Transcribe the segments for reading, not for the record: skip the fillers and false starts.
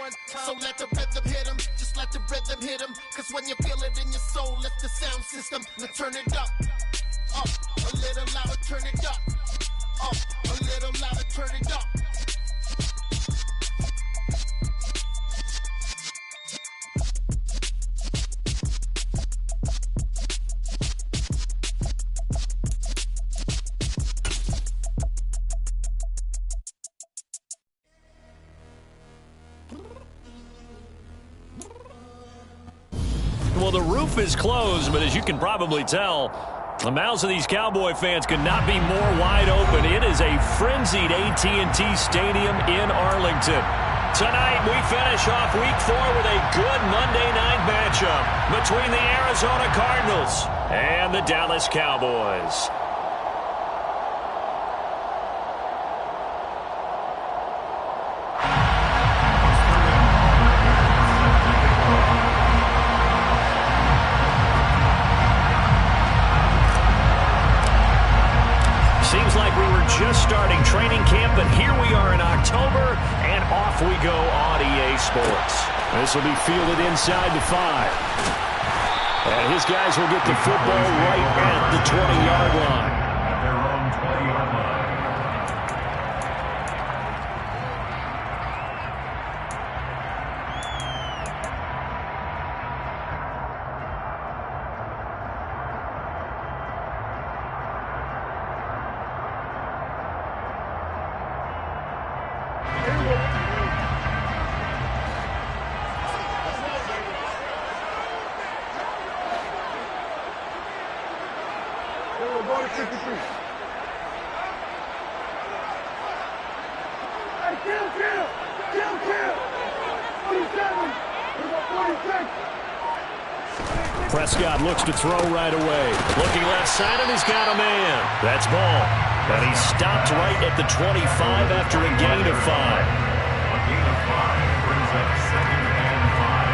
one time. So let the rhythm hit him, just let the rhythm hit him. Cause when you feel it in your soul, lift the sound system. Now turn it up, a little louder, turn it up, a little louder, turn it up. Well, the roof is closed, but as you can probably tell, the mouths of these Cowboy fans could not be more wide open. It is a frenzied AT&T Stadium in Arlington. Tonight, we finish off Week 4 with a good Monday night matchup between the Arizona Cardinals and the Dallas Cowboys. Seems like we were just starting training camp, but here we are in October, and off we go on EA Sports. This will be fielded inside the 5. And his guys will get the football right at the 20-yard line. At their own 20-yard line. Prescott looks to throw right away. Looking left side, and he's got a man. That's ball. And he stopped right at the 25 after a gain of 5. A gain of 5 brings up 2nd and 5.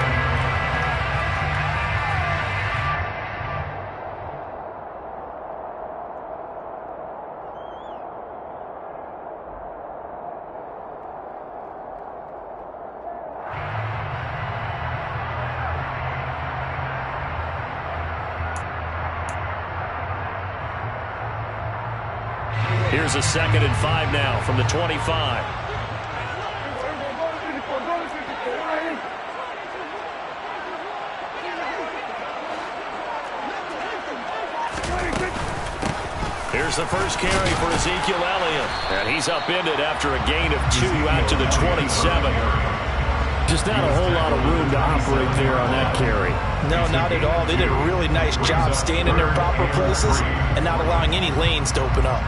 Here's a 2nd and 5 now from the 25. Here's the first carry for Ezekiel Elliott. And he's upended after a gain of 2 out to the 27. Just not a whole lot of room to operate there on that carry. No, not at all. They did a really nice job staying in their proper places and not allowing any lanes to open up.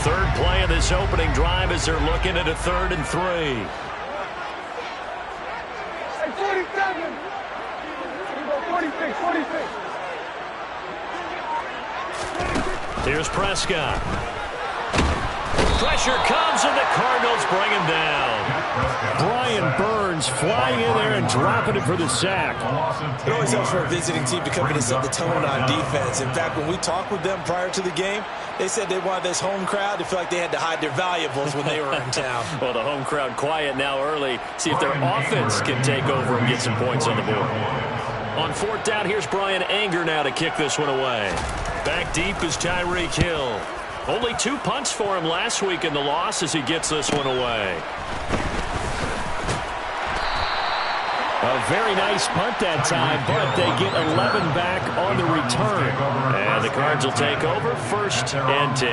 Third play of this opening drive as they're looking at a 3rd and 3. Here's Prescott. Pressure comes, and the Cardinals bring him down. Brian Burns flying in there and dropping it for the sack. It always helps for a visiting team to come in and set the tone on defense. In fact, when we talked with them prior to the game, they said they wanted this home crowd to feel like they had to hide their valuables when they were in town. Well, the home crowd quiet now early. See if their offense can take over and get some points on the board. On 4th down, here's Brian Anger now to kick this one away. Back deep is Tyreek Hill. Only 2 punts for him last week in the loss as he gets this one away. A very nice punt that time, but they get 11 back on the return. And the Cards will take over 1st and 10.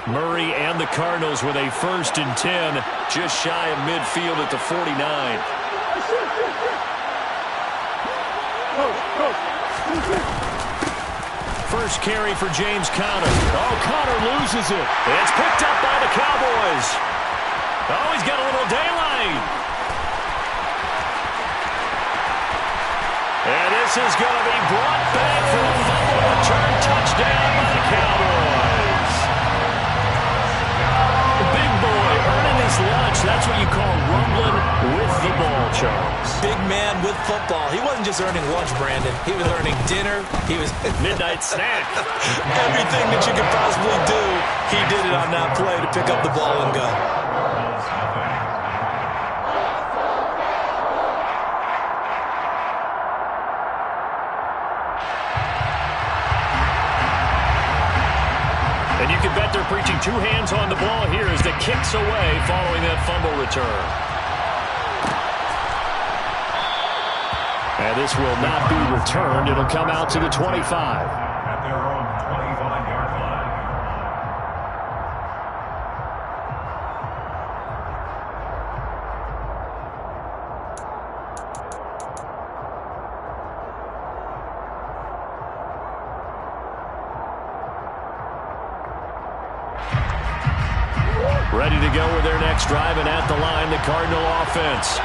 Murray and the Cardinals with a 1st and 10, just shy of midfield at the 49. First carry for James Conner. Oh, Conner loses it. It's picked up by the Cowboys. Oh, he's got a little daylight. This is going to be brought back for a fumble return touchdown by the Cowboys. The big boy earning his lunch. That's what you call rumbling with the ball, Charles. Big man with football. He wasn't just earning lunch, Brandon. He was earning dinner. He was midnight snack. Everything that you could possibly do, he did it on that play to pick up the ball and go. And you can bet they're preaching two hands on the ball here as the kick's away following that fumble return. And this will not be returned. It'll come out to the 25. At their own 25-yard line. Ready to go with their next drive, and at the line, the Cardinal offense.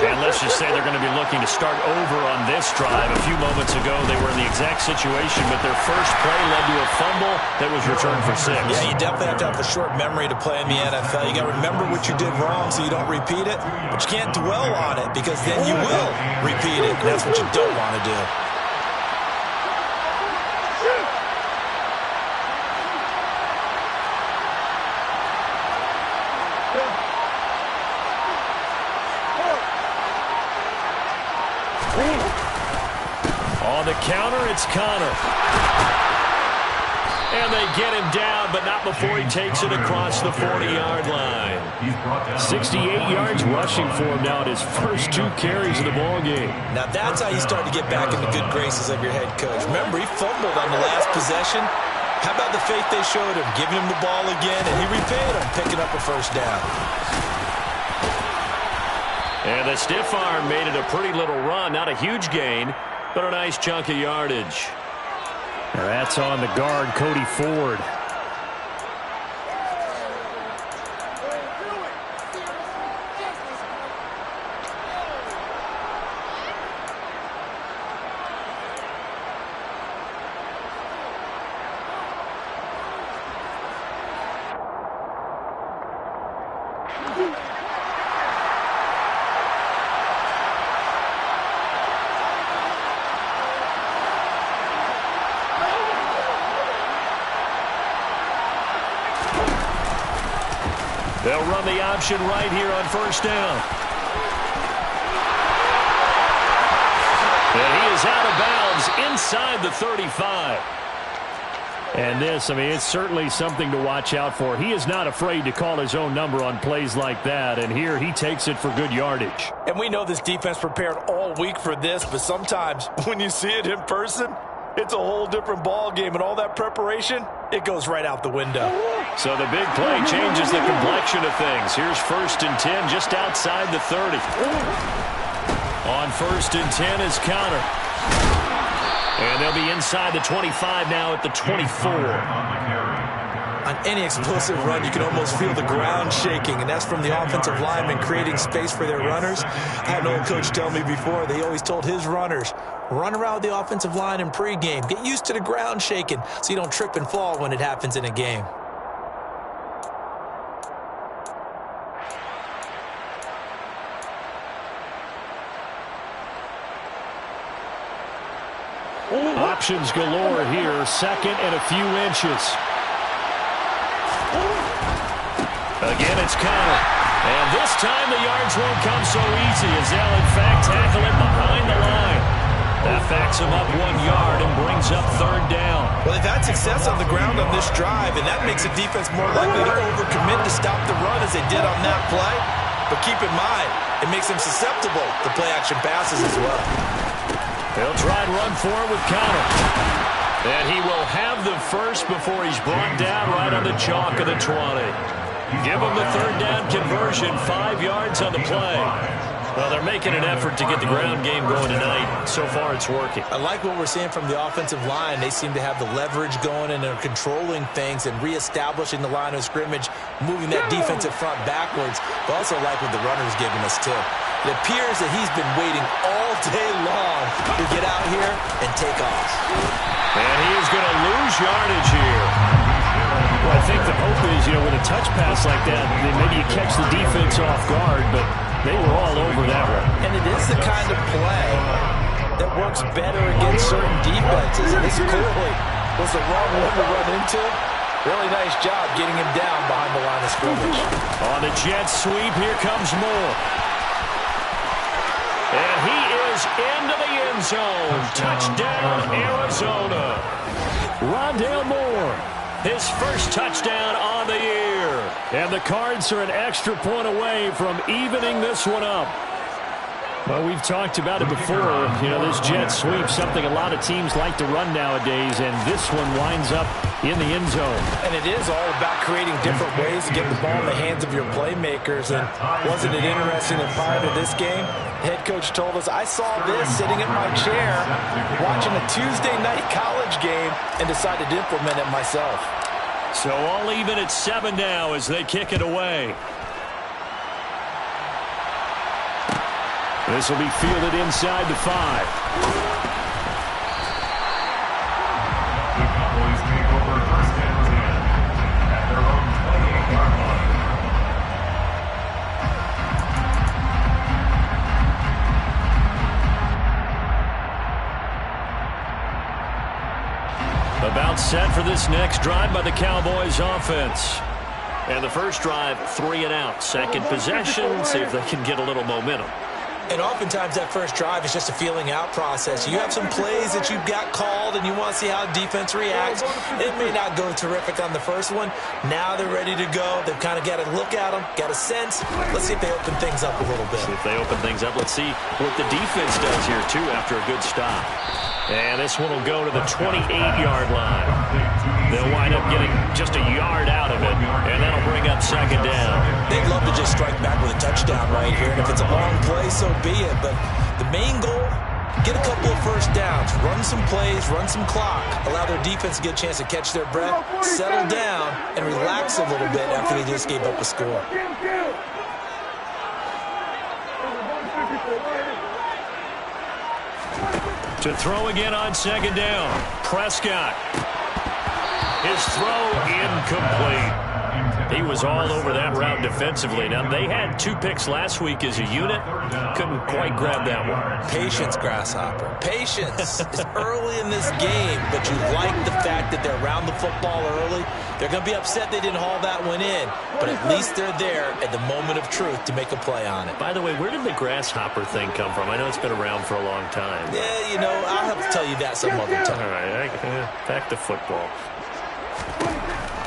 And let's just say they're going to be looking to start over on this drive. A few moments ago, they were in the exact situation, but their first play led to a fumble that was returned for 6. Yeah, you definitely have to have a short memory to play in the NFL. You got to remember what you did wrong so you don't repeat it, but you can't dwell on it because then you will repeat it, and that's what you don't want to do. On the counter, it's Connor. And they get him down, but not before he takes it across the 40-yard line. 68 yards rushing for him now at his first 2 carries of the ball game. Now that's how you start to get back in the good graces of your head coach. Remember, he fumbled on the last possession. How about the faith they showed him, giving him the ball again, and he repaid him, picking up a first down. And the stiff arm made it a pretty little run. Not a huge gain, but a nice chunk of yardage. That's on the guard, Cody Ford. They'll run the option right here on first down. And he is out of bounds inside the 35. And this, I mean, it's certainly something to watch out for. He is not afraid to call his own number on plays like that. And here he takes it for good yardage. And we know this defense prepared all week for this, but sometimes when you see it in person, it's a whole different ball game, and all that preparation, it goes right out the window. So the big play changes the complexion of things. Here's 1st and 10 just outside the 30. On 1st and 10 is Connor. And they'll be inside the 25 now at the 24. On any explosive run, you can almost feel the ground shaking, and that's from the offensive linemen creating space for their runners. I had an old coach tell me before, they always told his runners, run around the offensive line in pregame. Get used to the ground shaking so you don't trip and fall when it happens in a game. Options galore here. 2nd and a few inches. Again, it's Connor. And this time the yards won't come so easy as they'll, in fact, tackle it behind the line. That backs him up 1 yard and brings up 3rd down. Well, they've had success on the ground on this drive, and that makes a defense more likely to overcommit to stop the run as they did on that play. But keep in mind, it makes them susceptible to play-action passes as well. They'll try and run forward with Connor. And he will have the first before he's brought down right on the chalk of the 20. Give him the 3rd down conversion, 5 yards on the play. Well, they're making an effort to get the ground game going tonight. So far, it's working. I like what we're seeing from the offensive line. They seem to have the leverage going and are controlling things and reestablishing the line of scrimmage, moving that defensive front backwards. But also like what the runner's giving us, too. It appears that he's been waiting all day long to get out here and take off. And he is going to lose yardage here. Well, I think the hope is, with a touch pass like that, maybe you catch the defense off guard, but they were all over that one. And it is the kind of play that works better against certain defenses. And this clearly was the wrong one to run into. Really nice job getting him down behind the line of scrimmage. On the jet sweep, here comes Moore. And he is into the end zone. Touchdown, Arizona. Rondale Moore, his first touchdown on the year. And the Cards are an extra point away from evening this one up. Well, we've talked about it before. This jet sweep, something a lot of teams like to run nowadays, and this one winds up in the end zone. And it is all about creating different ways to get the ball in the hands of your playmakers. And wasn't it interesting that prior to this game, the head coach told us, I saw this sitting in my chair watching a Tuesday night college game and decided to implement it myself. So all even at 7 now as they kick it away. This will be fielded inside the 5. The Cowboys take over first and 10 at their own 28-yard line. About set for this next drive by the Cowboys offense. And the first drive, 3 and out. Second possession, see if they can get a little momentum. And oftentimes that first drive is just a feeling out process. You have some plays that you've got called and you want to see how defense reacts. It may not go terrific on the first one. Now they're ready to go. They've kind of got to look at them, got a sense. Let's see if they open things up a little bit. See if they open things up. Let's see what the defense does here, too, after a good stop. And this one will go to the 28-yard line. They'll wind up getting just a yard out of it, and that'll bring up second down. They'd love to just strike back with a touchdown right here, and if it's a long play, so be it. But the main goal, get a couple of first downs, run some plays, run some clock, allow their defense to get a chance to catch their breath, settle down, and relax a little bit after they just gave up a score. To throw again on second down. Prescott. His throw incomplete. He was all over that route defensively. Now, they had 2 picks last week as a unit. Couldn't quite grab that one. Patience, Grasshopper. Patience is early in this game, but you like the fact that they're around the football early. They're going to be upset they didn't haul that one in, but at least they're there at the moment of truth to make a play on it. By the way, where did the grasshopper thing come from? I know it's been around for a long time. Yeah, I'll have to tell you that some other time. All right, back to football.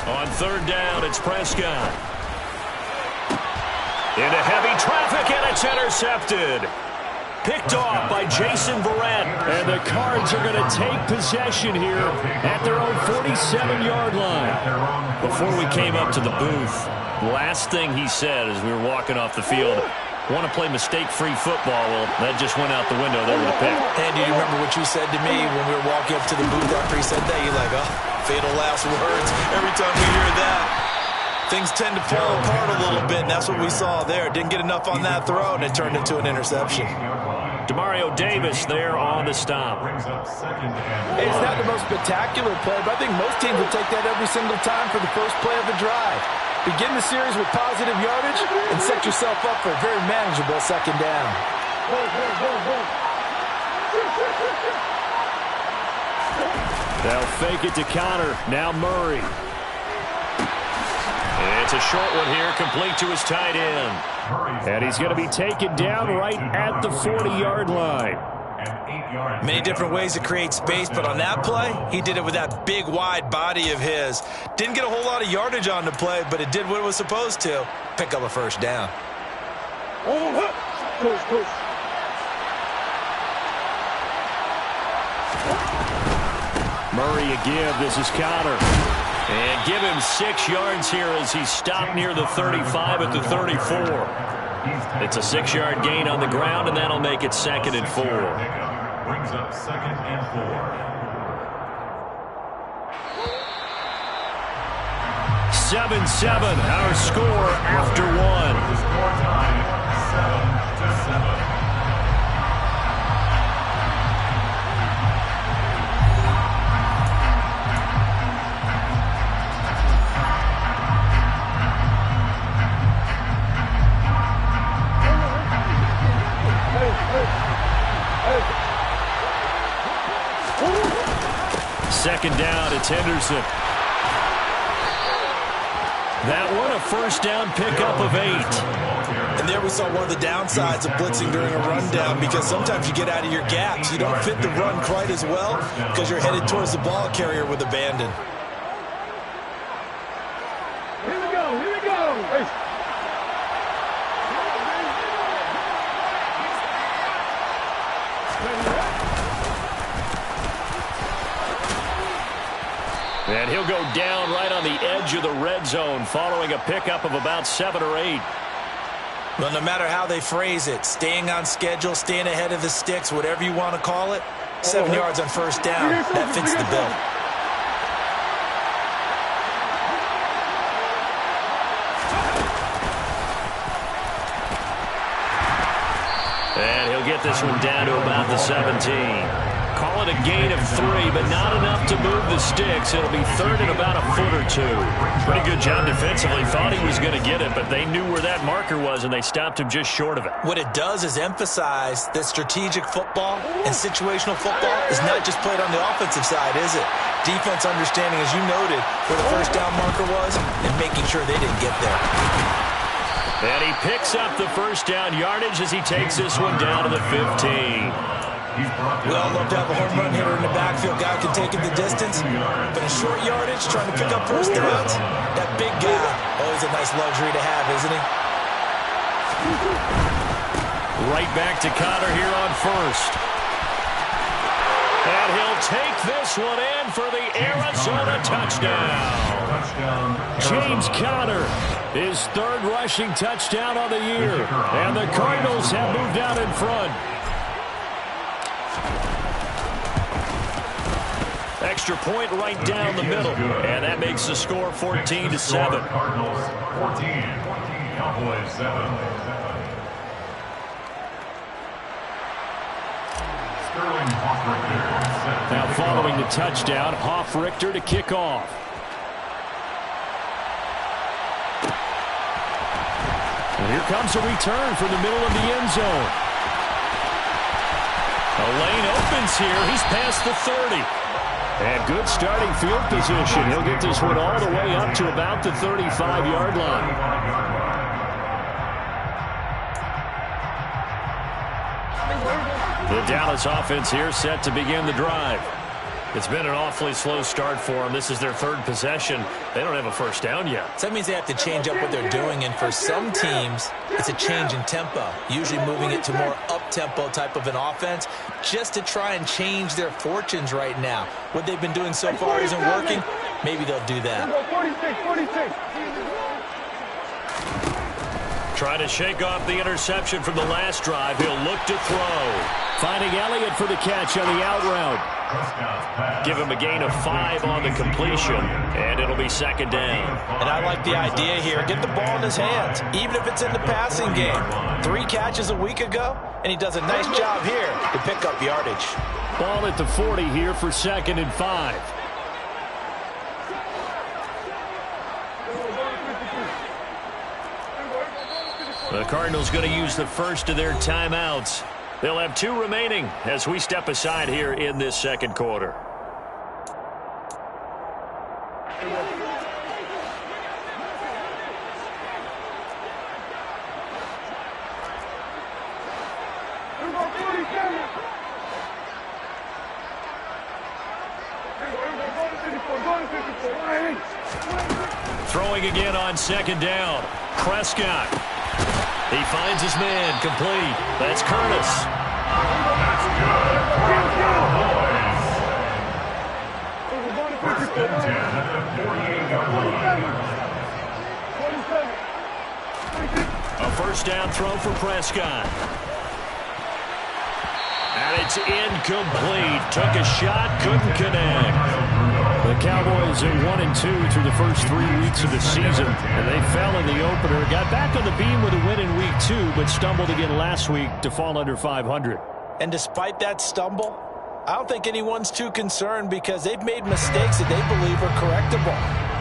On third down, it's Prescott. Into heavy traffic, and it's intercepted. Picked off by Jason Verrett. And the Cards are going to take possession here at their own 47-yard line. Before we came up to the booth, last thing he said as we were walking off the field, want to play mistake-free football. Well, that just went out the window there with a pick. And do you remember what you said to me when we were walking up to the booth after he said that? You're like, oh, fatal last words. Every time we hear that, things tend to fall apart a little bit, and that's what we saw there. Didn't get enough on that throw, and it turned into an interception. Demario Davis there on the stop. Hey, it's not the most spectacular play, but I think most teams will take that every single time for the first play of the drive. Begin the series with positive yardage and set yourself up for a very manageable second down. They'll fake it to Connor. Now Murray. It's a short one here, complete to his tight end. And he's going to be taken down right at the 40-yard line. Many different ways to create space, but on that play, he did it with that big, wide body of his. Didn't get a whole lot of yardage on the play, but it did what it was supposed to. Pick up a first down. Murray again. This is Connor. And give him 6 yards here as he stopped near the 35 at the 34. It's a 6-yard gain on the ground, and that'll make it 2nd and 4. Brings up 2nd and 4. 7-7, our score after 1. The score time, 7-7. second down. It's Henderson. That one, a first down pickup of 8. And there we saw one of the downsides of blitzing during a rundown, because sometimes you get out of your gaps. You don't fit the run quite as well because you're headed towards the ball carrier with abandon. Here we go. Hey. And he'll go down right on the edge of the red zone following a pickup of about 7 or 8. Well, no matter how they phrase it, staying on schedule, staying ahead of the sticks, whatever you want to call it, 7 yards on first down, that fits the bill. And he'll get this one down to about the 17. Call it a gain of 3, but not enough to move the sticks. It'll be third and about a foot or 2. Pretty good job defensively. Thought he was going to get it, but they knew where that marker was, and they stopped him just short of it. What it does is emphasize that strategic football and situational football is not just played on the offensive side, is it? Defense understanding, as you noted, where the first down marker was and making sure they didn't get there. And he picks up the first down yardage as he takes this one down to the 15. We all love to have a home run hitter in the backfield. Guy can take it the distance, but in short yardage, trying to pick up first downs, that big guy, always a nice luxury to have, isn't he? Right back to Connor here on first. And he'll take this one in for the Arizona touchdown. James Conner, his third rushing touchdown on the year. And the Cardinals have moved out in front. Extra point right down the middle. And that makes the score 14-7. Cardinals 14, Cowboys 7. Now following the touchdown, Hoff-Richter to kick off. And here comes a return from the middle of the end zone. A lane opens here. He's past the 30. And good starting field position. He'll get this one all the way up to about the 35-yard line. The Dallas offense here set to begin the drive. It's been an awfully slow start for them. This is their third possession. They don't have a first down yet. So that means they have to change up what they're doing, and for some teams, it's a change in tempo, usually moving it to more up-tempo type of an offense just to try and change their fortunes right now. What they've been doing so far isn't working. Maybe they'll do that. 46. Trying to shake off the interception from the last drive. He'll look to throw. Finding Elliott for the catch on the out route. Give him a gain of 5 on the completion, and it'll be second down. And I like the idea here. Get the ball in his hands, even if it's in the passing game. 3 catches a week ago, and he does a nice job here to pick up yardage. Ball at the 40 here for second and 5. The Cardinals going to use the first of their timeouts. They'll have 2 remaining as we step aside here in this second quarter. Throwing again on second down. Prescott. He finds his man, complete. That's Curtis. That's good. Cowboys. First and 10 at the 48-yard line. A first down throw for Prescott. And it's incomplete. Took a shot, couldn't connect. The Cowboys are 1-2 through the first 3 weeks of the season, and they fell in the opener. Got back on the beam with a win in week 2, but stumbled again last week to fall under 500. And despite that stumble, I don't think anyone's too concerned because they've made mistakes that they believe are correctable.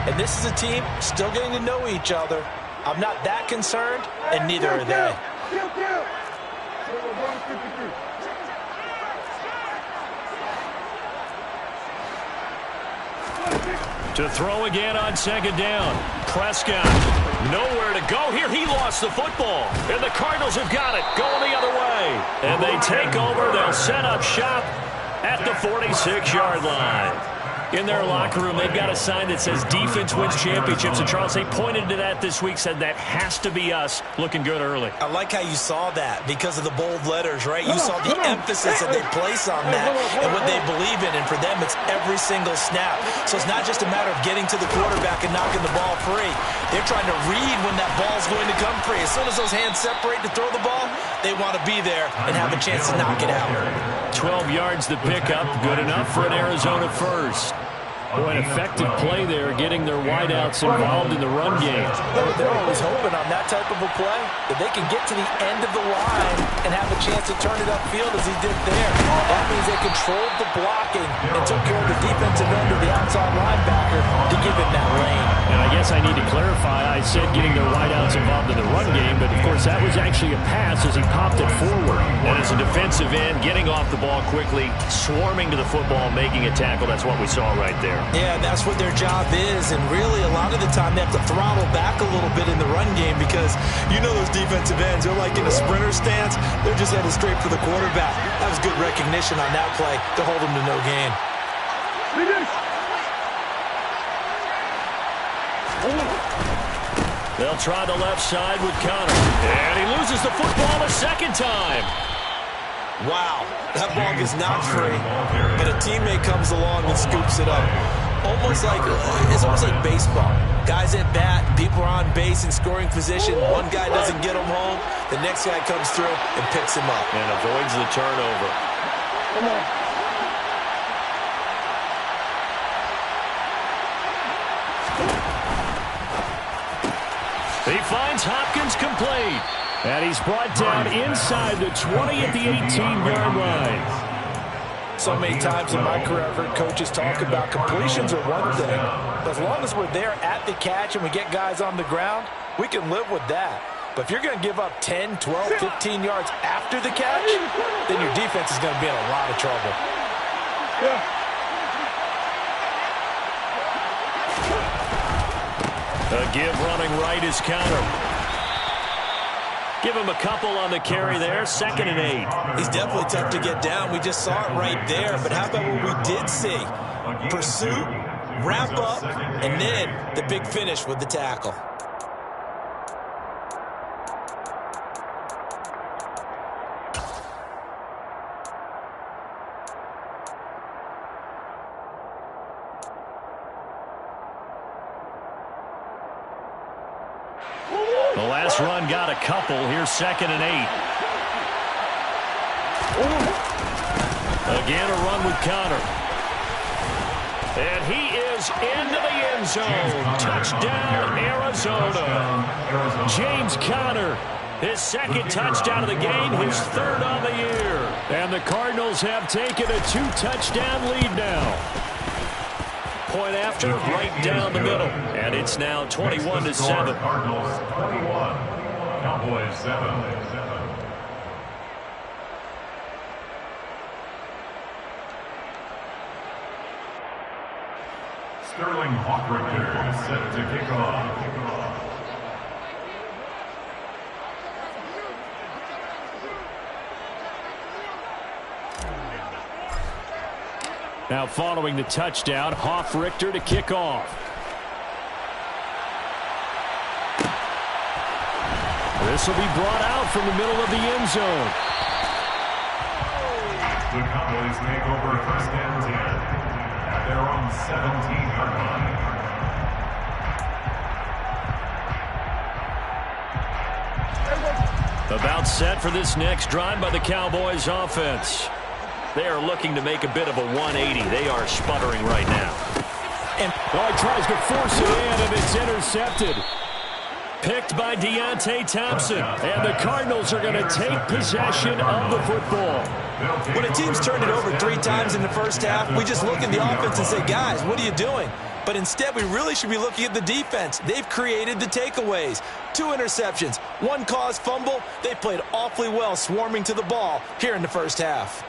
And this is a team still getting to know each other. I'm not that concerned, and neither are they. To throw again on second down. Prescott, nowhere to go here. He lost the football. And the Cardinals have got it, going the other way. And they take over. They'll set up shop at the 46-yard line. In their locker room, they've got a sign that says defense wins championships. And Charles, they pointed to that this week, said that has to be us, looking good early. I like how you saw that because of the bold letters, right? You saw the emphasis that they place on that and what they believe in. And for them, it's every single snap. So it's not just a matter of getting to the quarterback and knocking the ball free. They're trying to read when that ball's going to come free. As soon as those hands separate to throw the ball, they want to be there and have a chance to knock it out. 12 yards to pick up. Good enough for an Arizona first. Boy, an effective play there, getting their wideouts involved in the run game. They're always hoping on that type of a play that they can get to the end of the line and have a chance to turn it upfield as he did there. That means they controlled the blocking and took care of the defensive end of the outside linebacker to give him that lane. And I guess I need to clarify, I said getting their wideouts involved in the run game, but of course that was actually a pass as he popped it forward. And as a defensive end, getting off the ball quickly, swarming to the football, making a tackle, that's what we saw right there. Yeah, that's what their job is, and really a lot of the time they have to throttle back a little bit in the run game because you know those defensive ends, they're like in a sprinter stance, they're just headed straight for the quarterback. That was good recognition on that play to hold them to no gain. They'll try the left side with Connor, and he loses the football a second time. Wow, that ball is not free, but a teammate comes along and scoops it up. It's almost like baseball. Guys at bat, people are on base in scoring position. One guy doesn't get him home, the next guy comes through and picks him up. And avoids the turnover. Come on. He finds Hopkins complete. And he's brought down inside the 20 at the 18-yard line. So many times in my career, I've heard coaches talk about completions are one thing. But as long as we're there at the catch and we get guys on the ground, we can live with that. But if you're going to give up 10, 12, 15 yards after the catch, then your defense is going to be in a lot of trouble. A give running right is Connor. Give him a couple on the carry there, 2nd and 8. He's definitely tough to get down. We just saw it right there. But how about what we did see? Pursuit, wrap up, and then the big finish with the tackle. The last run got a couple. Here's 2nd and 8. Again, a run with Connor. And he is into the end zone. Touchdown, Arizona. James Conner, his 2nd touchdown of the game, his 3rd on the year. And the Cardinals have taken a 2-touchdown lead now. Point after, right down the middle. And it's now 21-7. Cardinals 21, Cowboys 7. Sterling Hawkrichter set to kick off. Now following the touchdown, Hofrichter to kick off. This will be brought out from the middle of the end zone. The Cowboys take over 1st and 10 at their own 17-yard line. About set for this next drive by the Cowboys offense. They are looking to make a bit of a 180. They are sputtering right now. And he tries to force it in, and it's intercepted. Picked by Deontay Thompson. And the Cardinals are going to take possession of the football. When a team's turned it over 3 times in the first half, we just look at the offense and say, guys, what are you doing? But instead, we really should be looking at the defense. They've created the takeaways. 2 interceptions, 1 caused fumble. They played awfully well swarming to the ball here in the first half.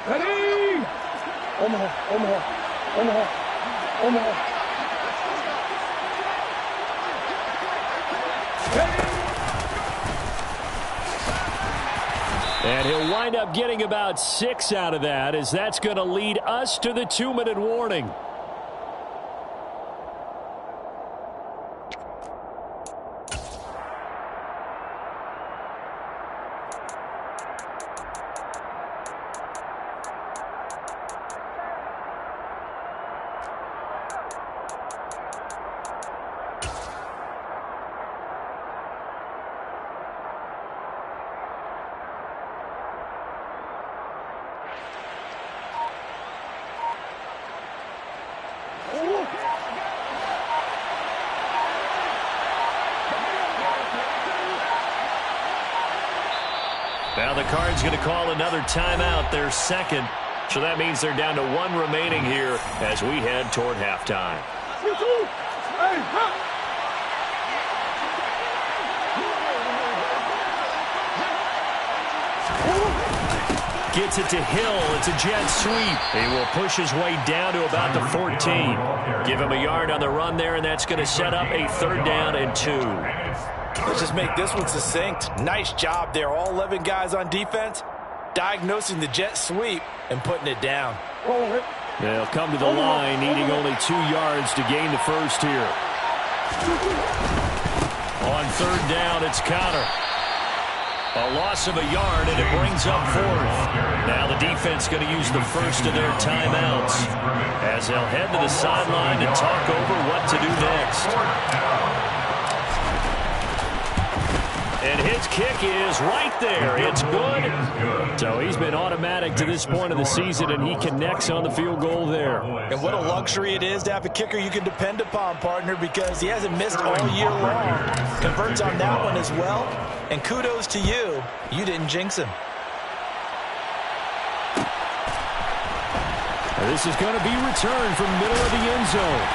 Ready? And he'll wind up getting about 6 out of that, as that's going to lead us to the 2-minute warning. Now the Cards going to call another timeout, their second. So that means they're down to 1 remaining here as we head toward halftime. Gets it to Hill. It's a jet sweep. He will push his way down to about the 14. Give him a yard on the run there, and that's going to set up a 3rd down and 2. Let's just make this one succinct. Nice job there. All 11 guys on defense diagnosing the jet sweep and putting it down. They'll come to the line, needing only 2 yards to gain the first here. On 3rd down, it's Connor. A loss of a yard, and it brings up 4th. Now the defense going to use the first of their timeouts as they'll head to the sideline and talk over what to do next. And his kick is right there. It's good. So he's been automatic to this point of the season, and he connects on the field goal there. And what a luxury it is to have a kicker you can depend upon, partner, because he hasn't missed all year long. Converts on that one as well. And kudos to you. You didn't jinx him. This is going to be returned from the middle of the end zone.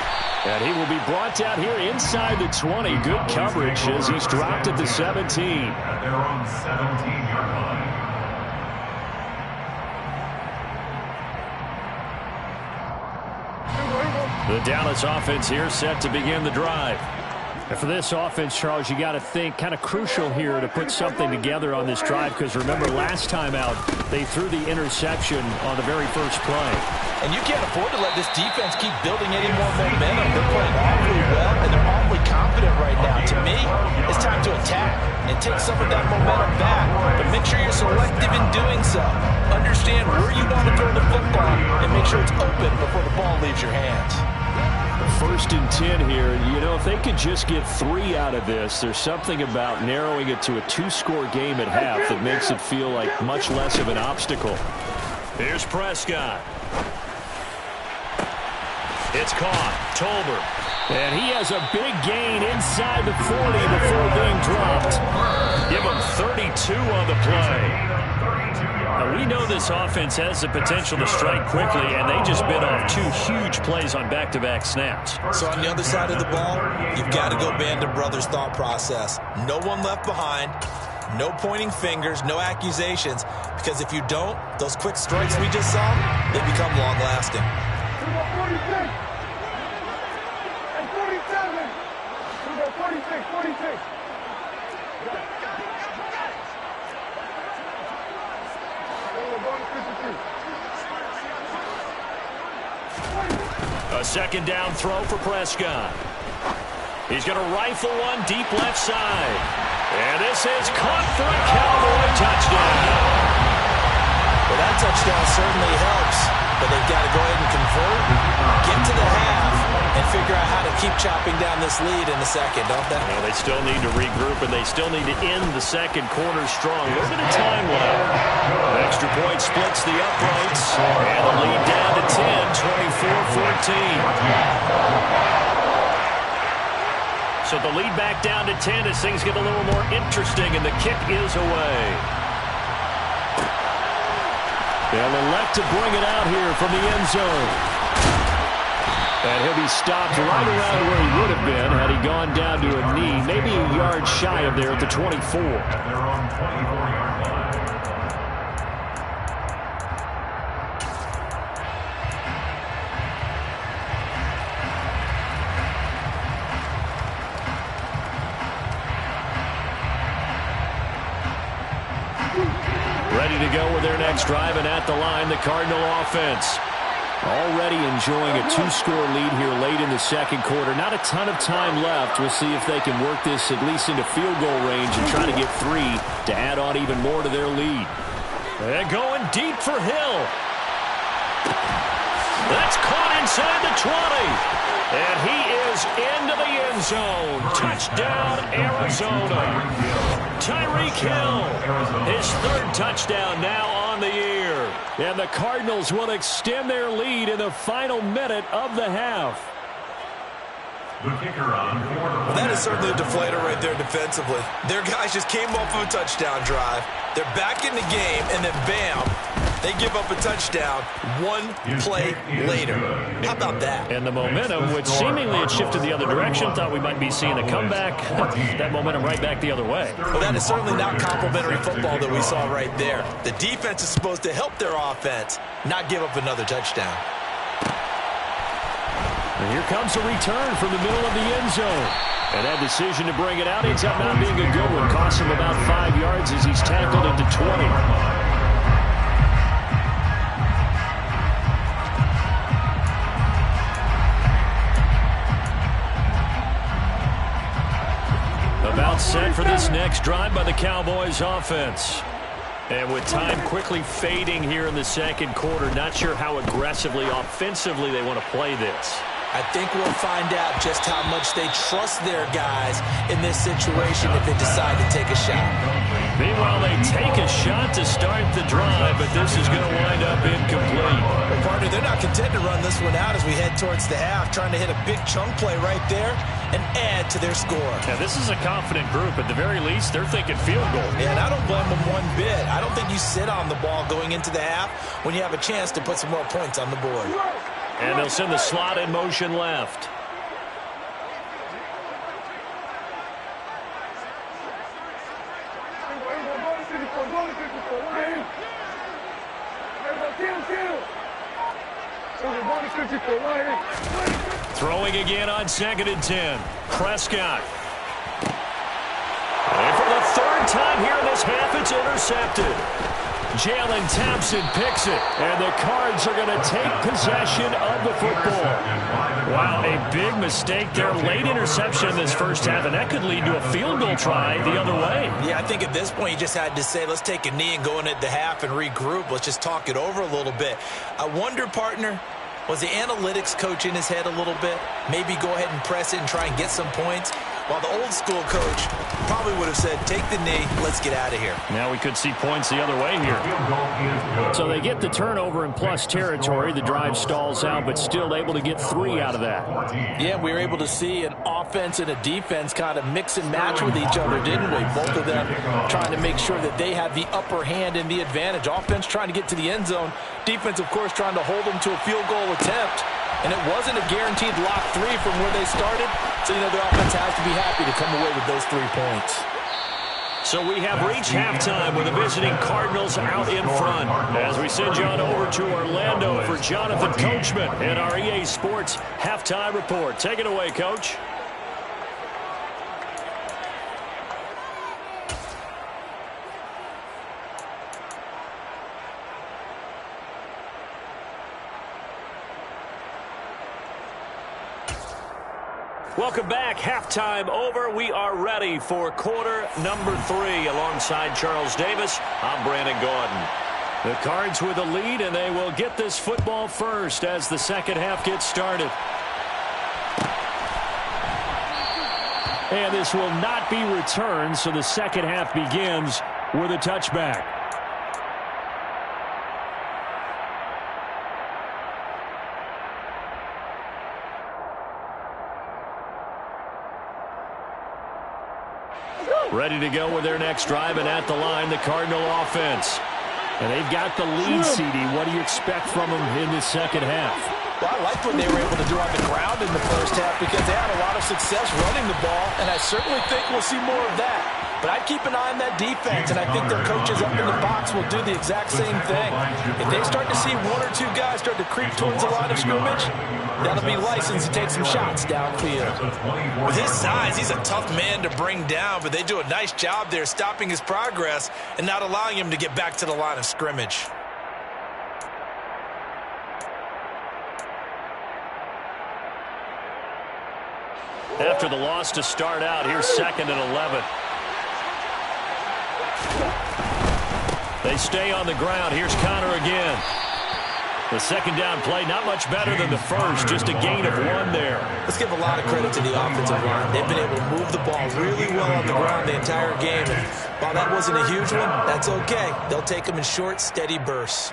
And he will be brought down here inside the 20. Good coverage as he's dropped at the 17. At their own 17-yard line. The Dallas offense here set to begin the drive. And for this offense, Charles, you got to think kind of crucial here to put something together on this drive, because remember last time out they threw the interception on the very first play. And you can't afford to let this defense keep building any more momentum. They're playing awfully well, and they're awfully confident right now. To me, it's time to attack and take some of that momentum back. But make sure you're selective in doing so. Understand where you want to throw the football and make sure it's open before the ball leaves your hands. 1st and 10 here. You know, if they could just get 3 out of this, there's something about narrowing it to a 2-score game at half that makes it feel like much less of an obstacle. Here's Prescott. It's caught. Tolbert. And he has a big gain inside the 40 before being dropped. Give him 32 on the play. Now, we know this offense has the potential to strike quickly, and they just bit off 2 huge plays on back-to-back snaps. So on the other side of the ball, you've got to go Band of Brothers thought process. No one left behind. No pointing fingers, no accusations, because if you don't, those quick strikes we just saw, they become long-lasting. 46. A 2nd down throw for Prescott. He's going to rifle one deep left side. And this is caught for a Cowboy touchdown. Well, that touchdown certainly helps, but they've got to go ahead and convert, get to the half, and figure out how to keep chopping down this lead in the second, don't they? Well, they still need to regroup, and they still need to end the second quarter strong. A little bit of time left. An extra point splits the uprights, and the lead down to 10, 24-14. So the lead back down to 10 as things get a little more interesting, and the kick is away. They'll elect to bring it out here from the end zone. And he'll be stopped right around where he would have been had he gone down to a knee, maybe a yard shy of there at the 24. At their own 24-yard line. Ready to go with their next drive, and at the line, the Cardinal offense. Already enjoying a 2-score lead here late in the second quarter. Not a ton of time left. We'll see if they can work this at least into field goal range and try to get 3 to add on even more to their lead. They're going deep for Hill. That's caught inside the 20. And he is into the end zone. Touchdown, Arizona. Tyreek Hill, his 3rd touchdown now on the year. And the Cardinals will extend their lead in the final minute of the half. The kicker on Well, that is certainly a deflator right there defensively. Their guys just came off of a touchdown drive. They're back in the game, and then bam, they give up a touchdown 1 play later. How about that? And the momentum, which seemingly had shifted the other direction, thought we might be seeing a comeback. That momentum right back the other way. Well, that is certainly not complimentary football that we saw right there. The defense is supposed to help their offense, not give up another touchdown. And here comes a return from the middle of the end zone. And that decision to bring it out ends up not being a good one. Cost him about 5 yards as he's tackled into 20. About set for this next drive by the Cowboys offense. And with time quickly fading here in the second quarter, not sure how aggressively, offensively they want to play this. I think we'll find out just how much they trust their guys in this situation if they decide to take a shot. Meanwhile, they take a shot to start the drive, but this is going to wind up incomplete. Well, partner, they're not content to run this one out as we head towards the half, trying to hit a big chunk play right there and add to their score. Yeah, this is a confident group. At the very least, they're thinking field goal. Yeah, and I don't blame them one bit. I don't think you sit on the ball going into the half when you have a chance to put some more points on the board. And they'll send the slot in motion left. Throwing again on 2nd and 10. Prescott. And for the 3rd time here in this half, it's intercepted. Jalen Thompson picks it, and the Cards are going to take possession of the football. Wow, a big mistake there. Late interception in this first half, and that could lead to a field goal try the other way. Yeah, I think at this point you just had to say, let's take a knee and go into the half and regroup. Let's just talk it over a little bit. I wonder, partner, was the analytics coach in his head a little bit? Maybe go ahead and press it and try and get some points? While the old school coach probably would have said, take the knee, let's get out of here. Now we could see points the other way here. So they get the turnover in plus territory. The drive stalls out, but still able to get 3 out of that. Yeah, we were able to see an offense and a defense kind of mix and match with each other, didn't we? Both of them trying to make sure that they have the upper hand and the advantage. Offense trying to get to the end zone. Defense, of course, trying to hold them to a field goal attempt. And it wasn't a guaranteed lock 3 from where they started. So, you know, the offense has to be happy to come away with those 3 points. So we have reached halftime with the visiting Cardinals out in front. As we send you on over to Orlando for Jonathan Coachman and our EA Sports Halftime Report. Take it away, Coach. Welcome back. Halftime over. We are ready for quarter number 3. Alongside Charles Davis, I'm Brandon Gaudin. The Cards with the lead, and they will get this football first as the second half gets started. And this will not be returned, so the second half begins with a touchback. Ready to go with their next drive, and at the line, the Cardinal offense. And they've got the lead, CD. What do you expect from them in this second half? Well, I liked what they were able to do on the ground in the first half because they had a lot of success running the ball and I certainly think we'll see more of that. But I'd keep an eye on that defense, and I think their coaches up in the box will do the exact same thing. If they start to see one or two guys start to creep towards the line of scrimmage, that'll be license to take some shots downfield. With his size, he's a tough man to bring down, but they do a nice job there stopping his progress and not allowing him to get back to the line of scrimmage. After the loss to start out, here's 2nd and 11. They stay on the ground. Here's Connor again. The second down play, not much better than the first, just a gain of 1 there. Let's give a lot of credit to the offensive line. They've been able to move the ball really well on the ground the entire game. And while that wasn't a huge one, that's okay. They'll take them in short, steady bursts.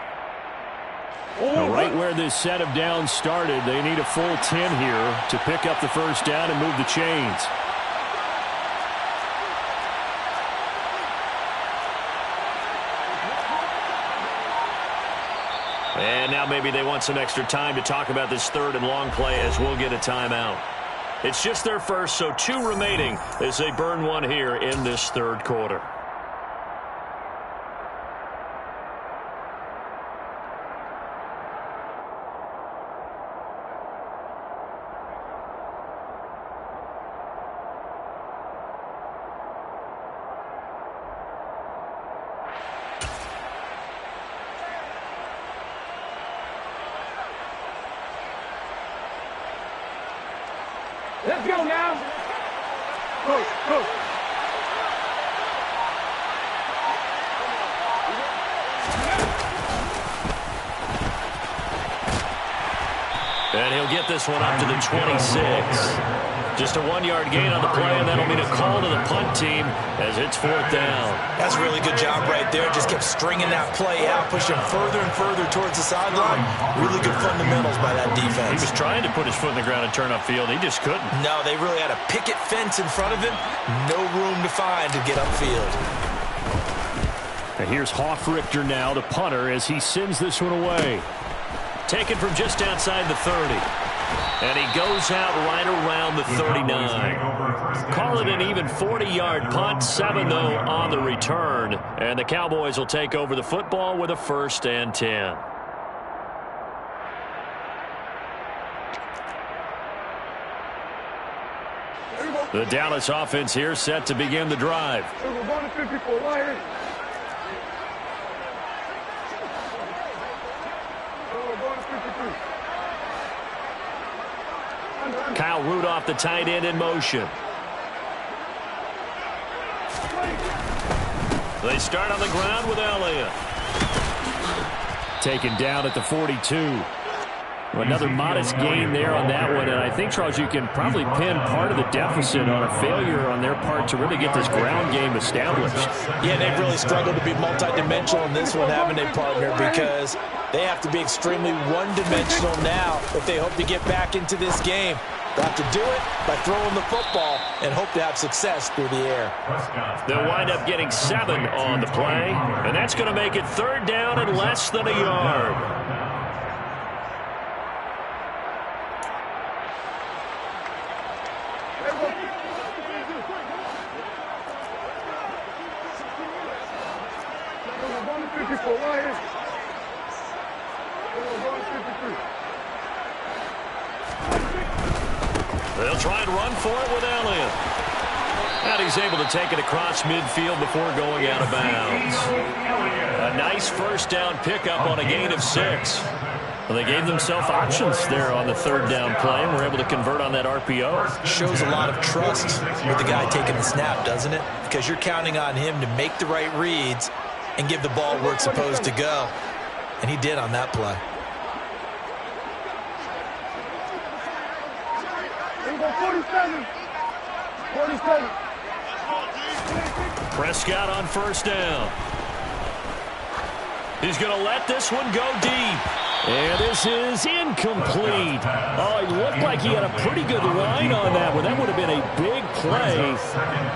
Now, right where this set of downs started, they need a full 10 here to pick up the first down and move the chains. And now maybe they want some extra time to talk about this 3rd and long play as we'll get a timeout. It's just their first, so 2 remaining as they burn 1 here in this 3rd quarter. Let's go now. Go, go. And he'll get this one up to the 26. Just a 1-yard gain on the play, and that'll mean a call to the punt team as it's 4th down. That's a really good job right there. Just kept stringing that play out, pushing further and further towards the sideline. Really good fundamentals by that defense. He was trying to put his foot in the ground and turn upfield. He just couldn't. No, they really had a picket fence in front of him. No room to find to get upfield. And here's Hoffrichter now, the punter, as he sends this one away. Taken from just outside the 30. And he goes out right around the 39. Call it an even 40-yard punt, 7 though on the return. And the Cowboys will take over the football with a 1st and 10. The Dallas offense here set to begin the drive. Kyle Rudolph, the tight end, in motion. They start on the ground with Elliott. Taken down at the 42. Another modest gain there on that one, and I think, Charles, you can probably pin part of the deficit on a failure on their part to really get this ground game established. Yeah, they've really struggled to be multidimensional in this one, haven't they, partner? Because they have to be extremely one-dimensional now if they hope to get back into this game. They'll have to do it by throwing the football and hope to have success through the air. They'll wind up getting 7 on the play, and that's going to make it 3rd down and less than a yard. They'll try and run for it with Elliott. And he's able to take it across midfield before going out of bounds. A nice 1st down pickup on a gain of 6. Well, they gave themselves options there on the 3rd down play and were able to convert on that RPO. Shows a lot of trust with the guy taking the snap, doesn't it? Because you're counting on him to make the right reads and give the ball where it's supposed to go. And he did on that play. Prescott on 1st down. He's going to let this one go deep. And this is incomplete. Oh, it looked like he had a pretty good line on that one. That would have been a big play,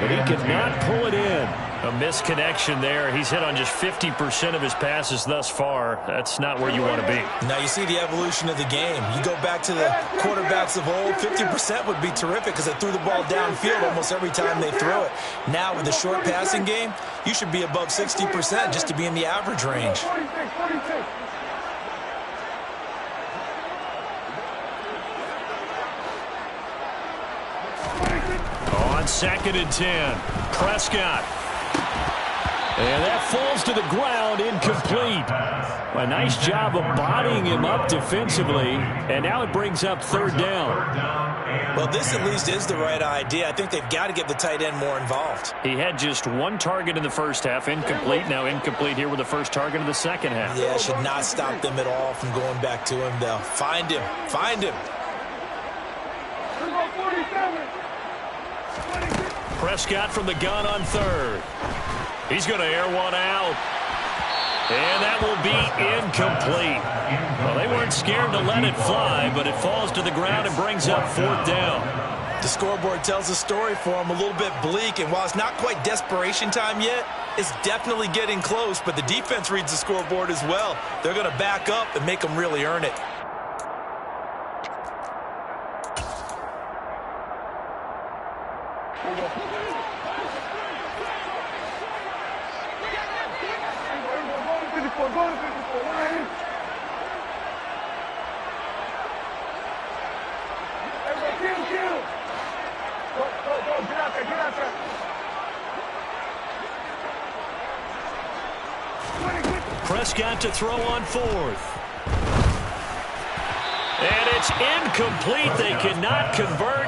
but he could not pull it in. A misconnection there. He's hit on just 50% of his passes thus far. That's not where you want to be. Now you see the evolution of the game. You go back to the quarterbacks of old, 50% would be terrific because they threw the ball downfield almost every time they threw it. Now with the short passing game, you should be above 60% just to be in the average range. On 2nd and 10, Prescott. And that falls to the ground, incomplete. A nice job of bodying him up defensively, and now it brings up 3rd down. Well, this at least is the right idea. I think they've got to get the tight end more involved. He had just 1 target in the first half, incomplete. Now incomplete here with the first target of the second half. Yeah, should not stop them at all from going back to him, though. Find him. Find him. Prescott from the gun on 3rd. He's going to air one out. And that will be incomplete. Well, they weren't scared to let it fly, but it falls to the ground and brings up 4th down. The scoreboard tells a story for him, a little bit bleak, and while it's not quite desperation time yet, it's definitely getting close, but the defense reads the scoreboard as well. They're going to back up and make them really earn it. Prescott to throw on 4th. And it's incomplete. They cannot convert.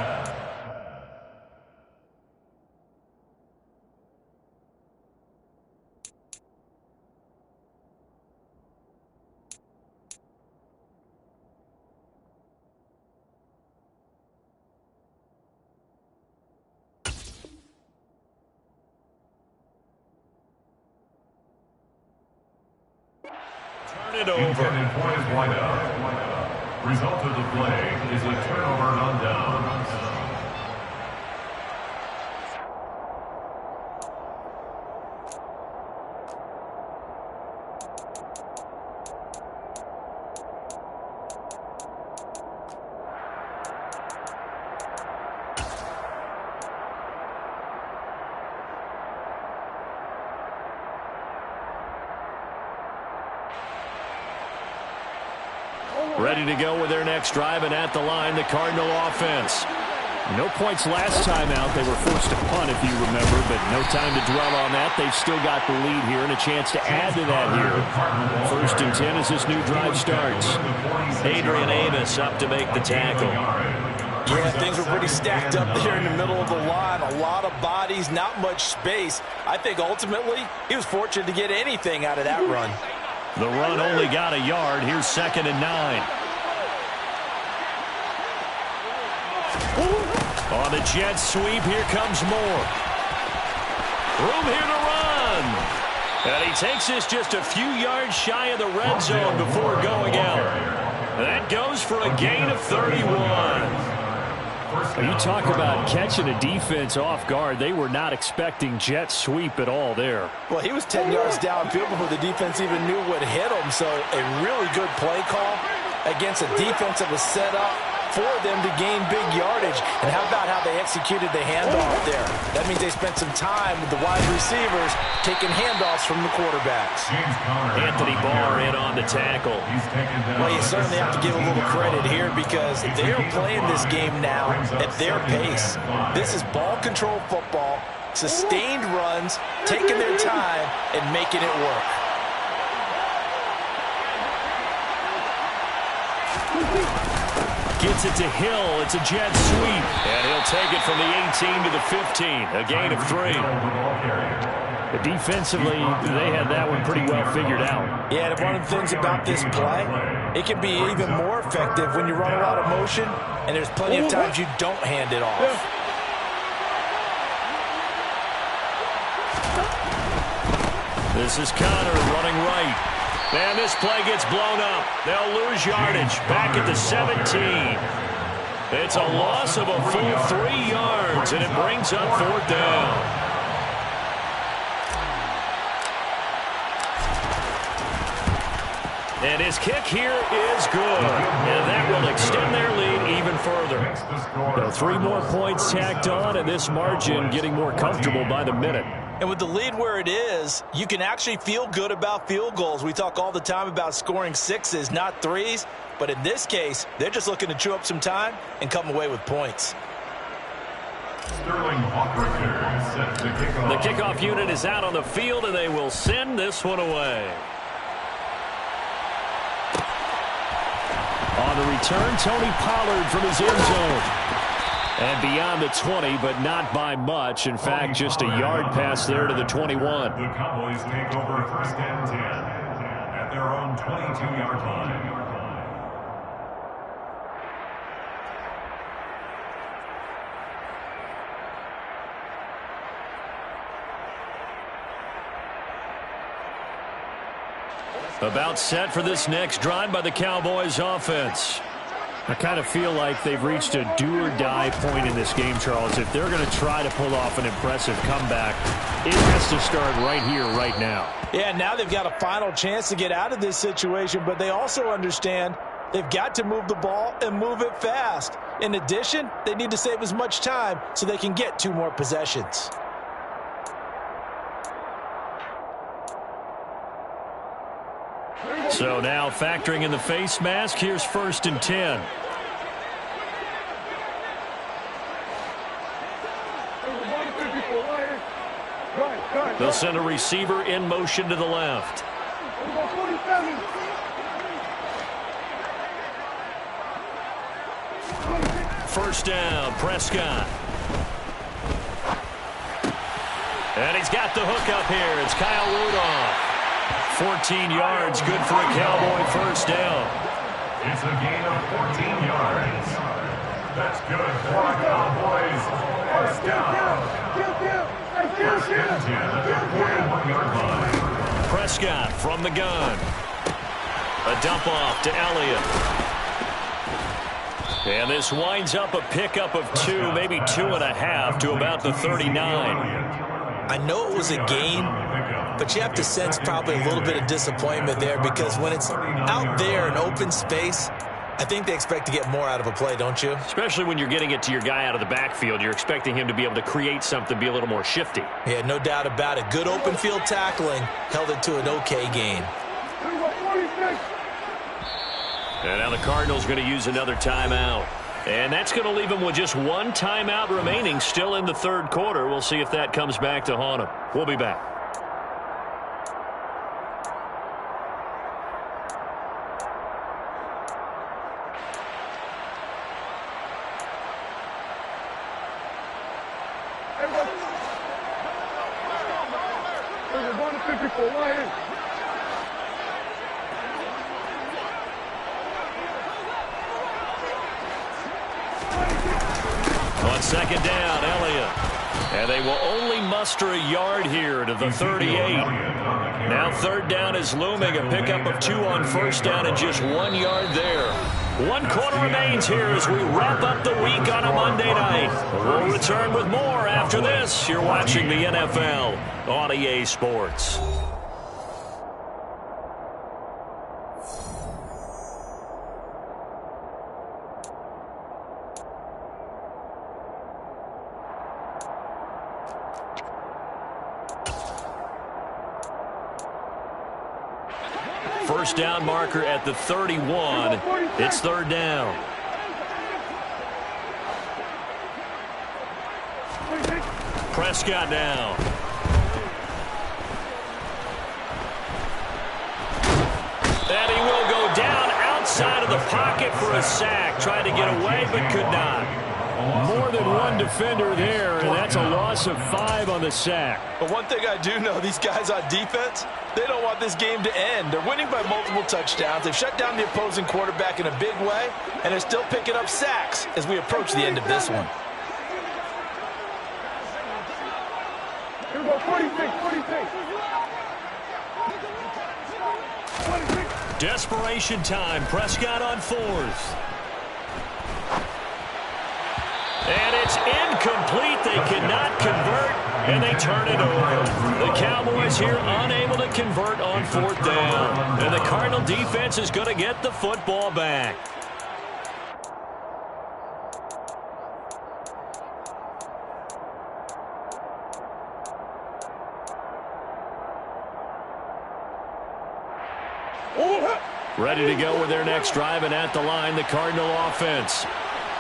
It over. Intended for his wideout. Result of the play is a turnover on downs. Ready to go with their next drive, and at the line, the Cardinal offense. No points last time out. They were forced to punt, if you remember, but no time to dwell on that. They've still got the lead here and a chance to add to that here. 1st and 10 as this new drive starts. Adrian Amos up to make the tackle. Yeah, things were pretty stacked up there in the middle of the line. A lot of bodies, not much space. I think ultimately he was fortunate to get anything out of that run. The run only got a yard. Here's 2nd and 9. On the jet sweep, here comes Moore. Room here to run. And he takes this just a few yards shy of the red zone before going out. That goes for a gain of 31. You talk about catching a defense off guard. They were not expecting jet sweep at all there. Well, he was 10 yards downfield before the defense even knew what hit him. So a really good play call against a defense that was set up for them to gain big yardage. And how about how they executed the handoff there? That means they spent some time with the wide receivers taking handoffs from the quarterbacks. Anthony Barr in on the tackle. Well, you certainly have to give a little credit here because they're playing this game now at their pace. This is ball control football, sustained runs, taking their time and making it work. Gets it to Hill. It's a jet sweep. And he'll take it from the 18 to the 15. A gain of 3. But defensively, they had that one pretty well figured out. Yeah, and one of the things about this play, it can be even more effective when you run a lot of motion, and there's plenty of times you don't hand it off. This is Connor running right. And this play gets blown up. They'll lose yardage back at the 17. It's a loss of a full 3 yards, and it brings up 4th down. And his kick here is good, and that will extend their lead even further. So 3 more points tacked on, and this margin getting more comfortable by the minute. And with the lead where it is, you can actually feel good about field goals. We talk all the time about scoring 6s, not 3s. But in this case, they're just looking to chew up some time and come away with points. The kickoff unit is out on the field, and they will send this one away. On the return, Tony Pollard from his end zone. And beyond the 20, but not by much. In fact, just a yard pass there to the 21. The Cowboys take over 1st and 10 at their own 22-yard line. About set for this next drive by the Cowboys offense. I kind of feel like they've reached a do-or-die point in this game, Charles. If they're going to try to pull off an impressive comeback, it has to start right here, right now. Yeah, now they've got a final chance to get out of this situation, but they also understand they've got to move the ball and move it fast. In addition, they need to save as much time so they can get 2 more possessions. So now factoring in the face mask, here's 1st and 10. They'll send a receiver in motion to the left. First down, Prescott. And he's got the hook up here. It's Kyle Rudolph. 14 yards, good for a Cowboy first down. It's a gain of 14 yards. That's good for a Cowboys first down. First and 10 at the 41-yard line. Prescott from the gun. A dump off to Elliott. And this winds up a pickup of 2, maybe 2.5 to about the 39. I know it was a gain, but you have to sense probably a little bit of disappointment there because when it's out there in open space, I think they expect to get more out of a play, don't you? Especially when you're getting it to your guy out of the backfield. You're expecting him to be able to create something, be a little more shifty. Yeah, no doubt about it. Good open field tackling held it to an okay gain. And now the Cardinals going to use another timeout. And that's going to leave them with just 1 timeout remaining still in the 3rd quarter. We'll see if that comes back to haunt them. We'll be back. On 2nd down, Elliott. And they will only muster a yard here to the 38. Now 3rd down is looming. A pickup of 2 on 1st down and just 1 yard there. 1 quarter remains here as we wrap up the week on a Monday night. We'll return with more after this. You're watching the NFL on EA Sports. First down marker at the 31. It's 3rd down. Prescott now. And he will go down outside of the pocket for a sack. Tried to get away, but could not. More than 1 defender there, and that's a loss of 5 on the sack. But one thing I do know, these guys on defense, they don't want this game to end. They're winning by multiple touchdowns. They've shut down the opposing quarterback in a big way, and they're still picking up sacks as we approach the end of this one. Desperation time. Prescott on 4th. And it's incomplete. They cannot convert, and they turn it over. The Cowboys here unable to convert on 4th down. And the Cardinal defense is going to get the football back. Ready to go with their next drive, and at the line, the Cardinal offense.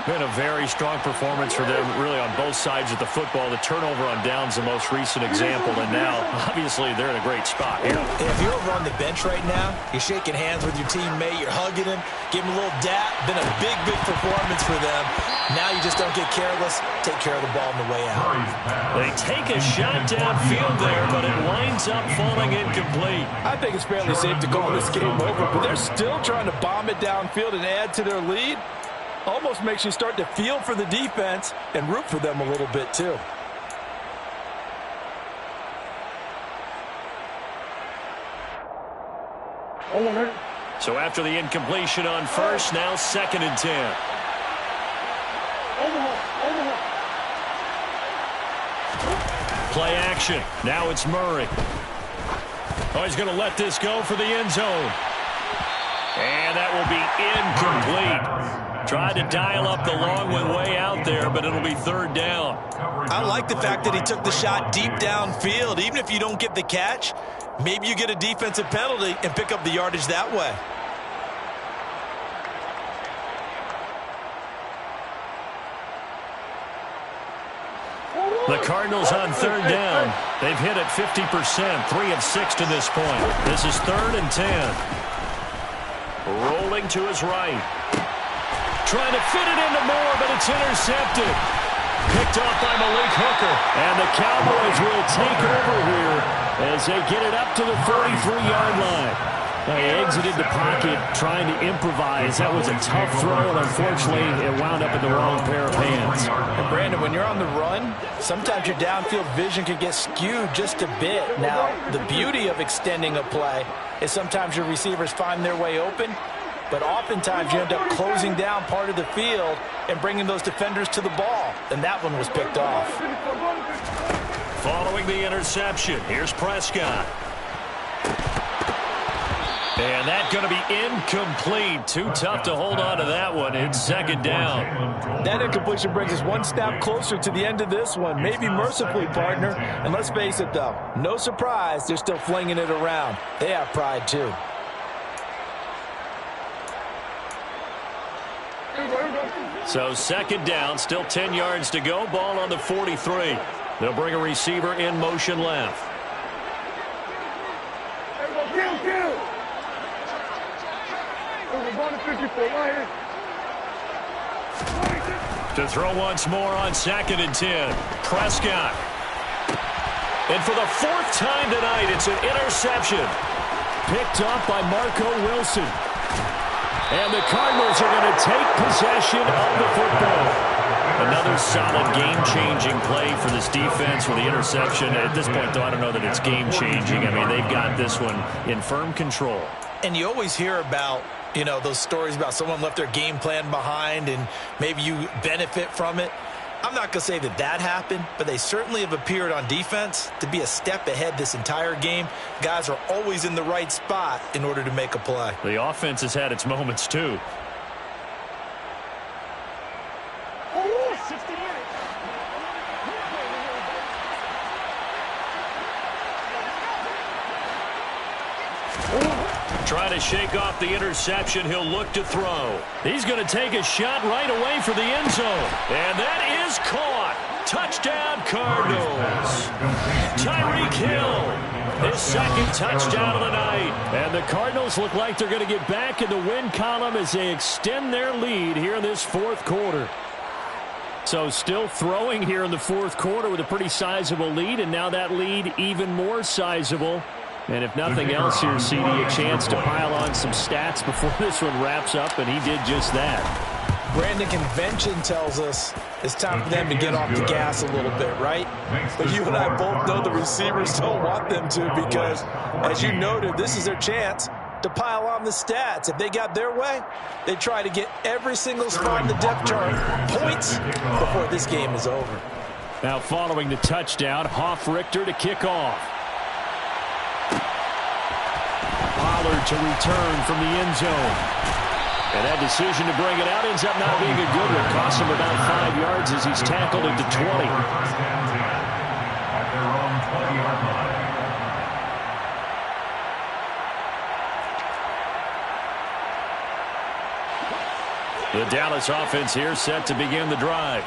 Been a very strong performance for them, really, on both sides of the football. The turnover on downs, the most recent example, and now, obviously, they're in a great spot here. If you're over on the bench right now, you're shaking hands with your teammate, you're hugging him, give him a little dap. Been a big, big performance for them. Now you just don't get careless. Take care of the ball on the way out. They take a shot downfield there, but it winds up falling incomplete. I think it's fairly safe to call this game over, but they're still trying to bomb it downfield and add to their lead. Almost makes you start to feel for the defense and root for them a little bit, too. So after the incompletion on 1st, now 2nd and 10. Play action. Now it's Murray. Oh, he's going to let this go for the end zone. And that will be incomplete. Tried to dial up the long one way out there, but it'll be 3rd down. I like the fact that he took the shot deep downfield. Even if you don't get the catch, maybe you get a defensive penalty and pick up the yardage that way. The Cardinals on 3rd down. They've hit it 50%, 3 of 6 to this point. This is 3rd and 10. Rolling to his right. Trying to fit it into Moore, but it's intercepted. Picked off by Malik Hooker. And the Cowboys will take over here as they get it up to the 43-yard line. They exited the pocket trying to improvise. That was a tough throw, and unfortunately, it wound up in the wrong pair of hands. And Brandon, when you're on the run, sometimes your downfield vision can get skewed just a bit. Now, the beauty of extending a play is sometimes your receivers find their way open, but oftentimes you end up closing down part of the field and bringing those defenders to the ball, and that one was picked off. Following the interception, here's Prescott. And that's going to be incomplete. Too tough to hold on to that one. It's 2nd down. That incompletion brings us one step closer to the end of this one. Maybe mercifully, partner. And let's face it, though, no surprise, they're still flinging it around. They have pride, too. So 2nd down, still 10 yards to go. Ball on the 43. They'll bring a receiver in motion left. To throw once more on 2nd and 10. Prescott. And for the 4th time tonight, it's an interception. Picked up by Marco Wilson. And the Cardinals are going to take possession of the football. Another solid game-changing play for this defense with the interception. At this point, though, I don't know that it's game-changing. I mean, they've got this one in firm control. And you always hear about, you know, those stories about someone left their game plan behind and maybe you benefit from it. I'm not going to say that that happened, but they certainly have appeared on defense to be a step ahead this entire game. Guys are always in the right spot in order to make a play. The offense has had its moments, too. Trying to shake off the interception. He'll look to throw. He's going to take a shot right away for the end zone. And that is caught. Touchdown, Cardinals. Tyreek Hill, his 2nd touchdown of the night. And the Cardinals look like they're going to get back in the win column as they extend their lead here in this 4th quarter. So still throwing here in the 4th quarter with a pretty sizable lead, and now that lead even more sizable. And if nothing else here, CD, a chance to pile on some stats before this one wraps up, and he did just that. Brandon, convention tells us it's time for them to get off the gas a little bit, right? But you and I both know the receivers don't want them to because, as you noted, this is their chance to pile on the stats. If they got their way, they try to get every single spot in the depth chart points before this game is over. Now following the touchdown, Richter to kick off. Pollard to return from the end zone. And that decision to bring it out ends up not being a good one. Costs him about 5 yards as he's tackled at the 20. At their own 20-yard line. The Dallas offense here set to begin the drive.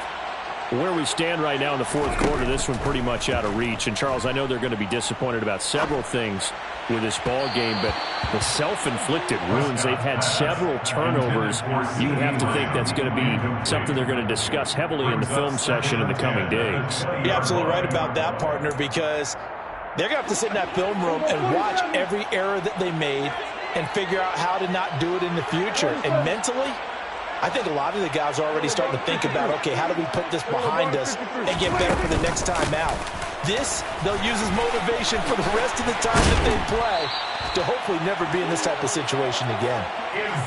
Where we stand right now in the fourth quarter, this one pretty much out of reach. And, Charles, I know they're going to be disappointed about several things with this ball game, but the self-inflicted wounds, they've had several turnovers. You have to think that's going to be something they're going to discuss heavily in the film session in the coming days. You're absolutely right about that, partner, because they're going to have to sit in that film room and watch every error that they made and figure out how to not do it in the future. And mentally, I think a lot of the guys are already starting to think about, okay, how do we put this behind us and get better for the next time out? This, they'll use as motivation for the rest of the time that they play to hopefully never be in this type of situation again.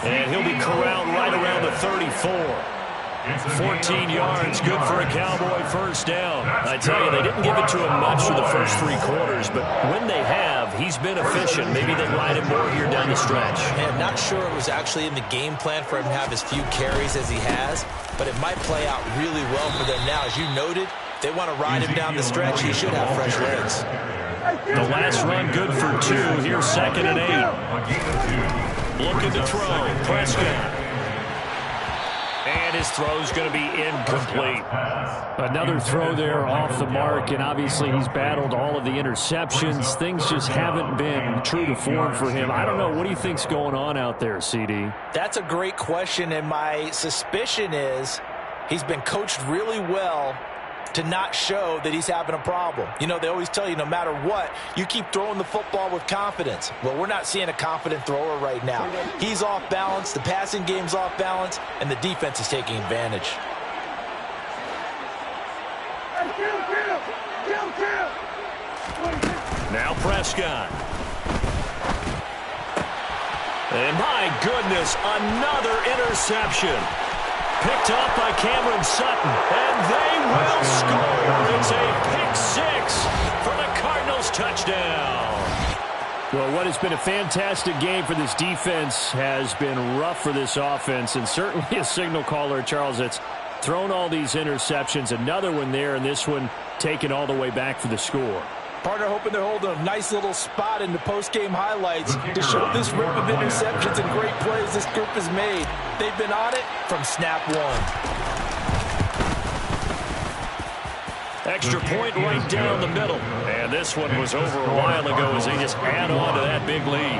And he'll be corralled right around the 34. 14 yards, good for a Cowboy first down. I tell you, they didn't give it to him much for the first 3 quarters, but when they have, he's been efficient. Maybe they ride him more here down the stretch. Man, I'm not sure it was actually in the game plan for him to have as few carries as he has, but it might play out really well for them now. As you noted, they want to ride him down the stretch. He should have fresh legs. The last run good for 2. Here's 2nd and 8. Looking to throw. Prescott. And his throw's going to be incomplete. Another throw there off the mark, and obviously he's battled all of the interceptions. Things just haven't been true to form for him. I don't know. What do you think's going on out there, CD? That's a great question, and my suspicion is he's been coached really well to not show that he's having a problem. You know, they always tell you no matter what, you keep throwing the football with confidence. Well, we're not seeing a confident thrower right now. He's off balance, the passing game's off balance, and the defense is taking advantage. Now Prescott. And my goodness, another interception. Picked up by Cameron Sutton, and they will score. It's a pick 6 for the Cardinals touchdown. Well, what has been a fantastic game for this defense has been rough for this offense, and certainly a signal caller, Charles, that's thrown all these interceptions. Another one there, and this one taken all the way back for the score. Partner hoping they're holding a nice little spot in the post-game highlights to show this rip of interceptions and great plays this group has made. They've been on it from snap 1. Extra point right down the middle. And this one was over a while ago as they just add on to that big lead.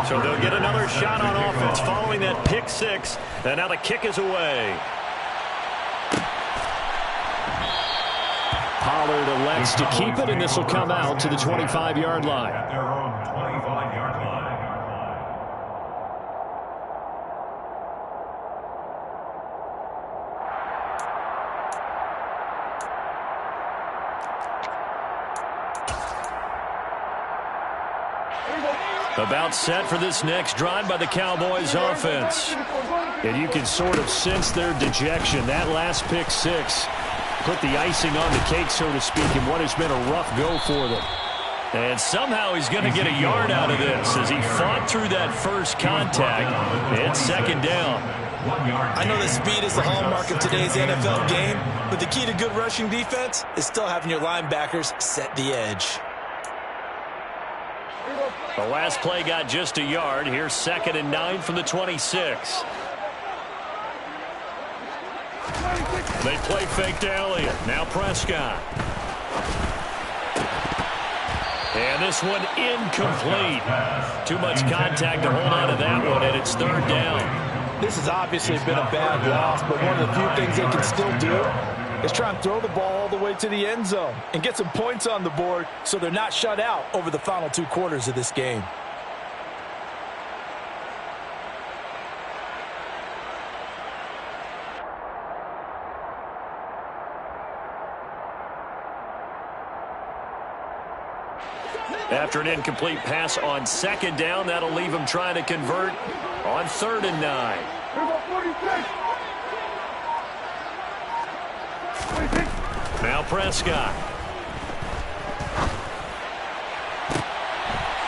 So they'll get another shot on offense following that pick 6. And now the kick is away. Pollard elects to keep it, and this will come out to the 25-yard line. At their own 25-yard line. About set for this next drive by the Cowboys offense. And you can sort of sense their dejection. That last pick 6 put the icing on the cake, so to speak, in what has been a rough go for them. And somehow he's going to get a yard out of this as he fought through that first contact. It's 2nd down. I know that speed is the hallmark of today's NFL game, but the key to good rushing defense is still having your linebackers set the edge. The last play got just a yard. Here's 2nd and 9 from the 26. They play fake to Elliott. Now Prescott. And this one incomplete. Too much contact to hold on to that one, and it's 3rd down. This has obviously been a bad loss, but one of the few things they can still do is try and throw the ball all the way to the end zone and get some points on the board so they're not shut out over the final 2 quarters of this game. After an incomplete pass on second down, that'll leave them trying to convert on 3rd and 9. Now Prescott.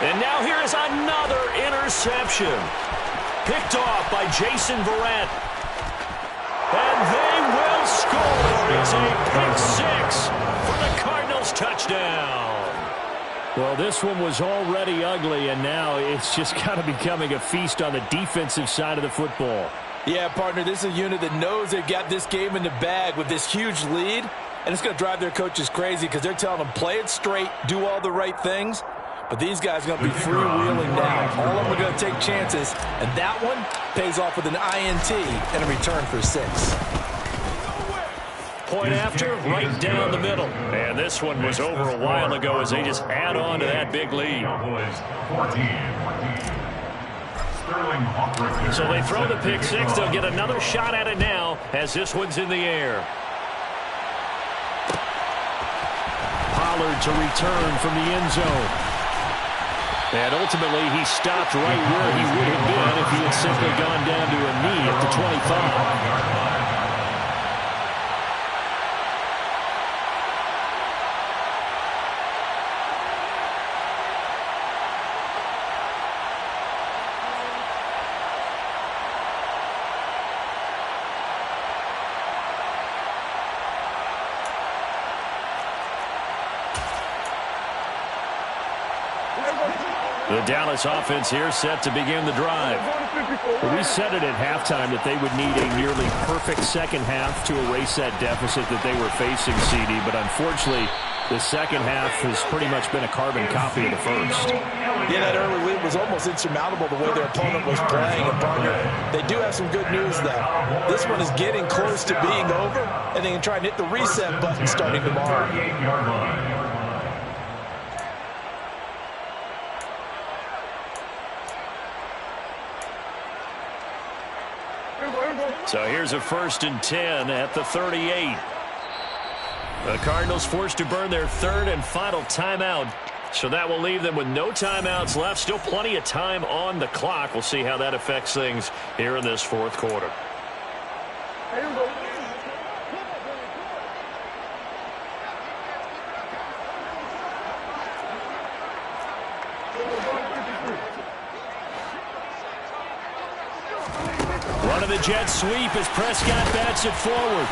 And now here is another interception. Picked off by Jason Verrett. And they will score. It's a pick 6 for the Cardinals touchdown. Well, this one was already ugly, and now it's just kind of becoming a feast on the defensive side of the football. Yeah, partner, this is a unit that knows they've got this game in the bag with this huge lead, and it's going to drive their coaches crazy because they're telling them play it straight, do all the right things. But these guys are going to be freewheeling now. All of them are going to take chances, and that one pays off with an INT and a return for 6. Point after, right down the middle. And this one was over a while ago as they just add on to that big lead. So they throw the pick 6. They'll get another shot at it now as this one's in the air. Pollard to return from the end zone. And ultimately, he stopped right where he would have been if he had simply gone down to a knee at the 25. The Dallas offense here set to begin the drive. We said it at halftime that they would need a nearly perfect second half to erase that deficit that they were facing, CD, but unfortunately, the second half has pretty much been a carbon copy of the first. Yeah, that early lead was almost insurmountable the way their opponent was playing. And partner, they do have some good news, though. This one is getting close to being over, and they can try and hit the reset button starting tomorrow. So here's a 1st and 10 at the 38. The Cardinals forced to burn their 3rd and final timeout. So that will leave them with no timeouts left. Still plenty of time on the clock. We'll see how that affects things here in this 4th quarter. Run of the jet sweep as Prescott bats it forward.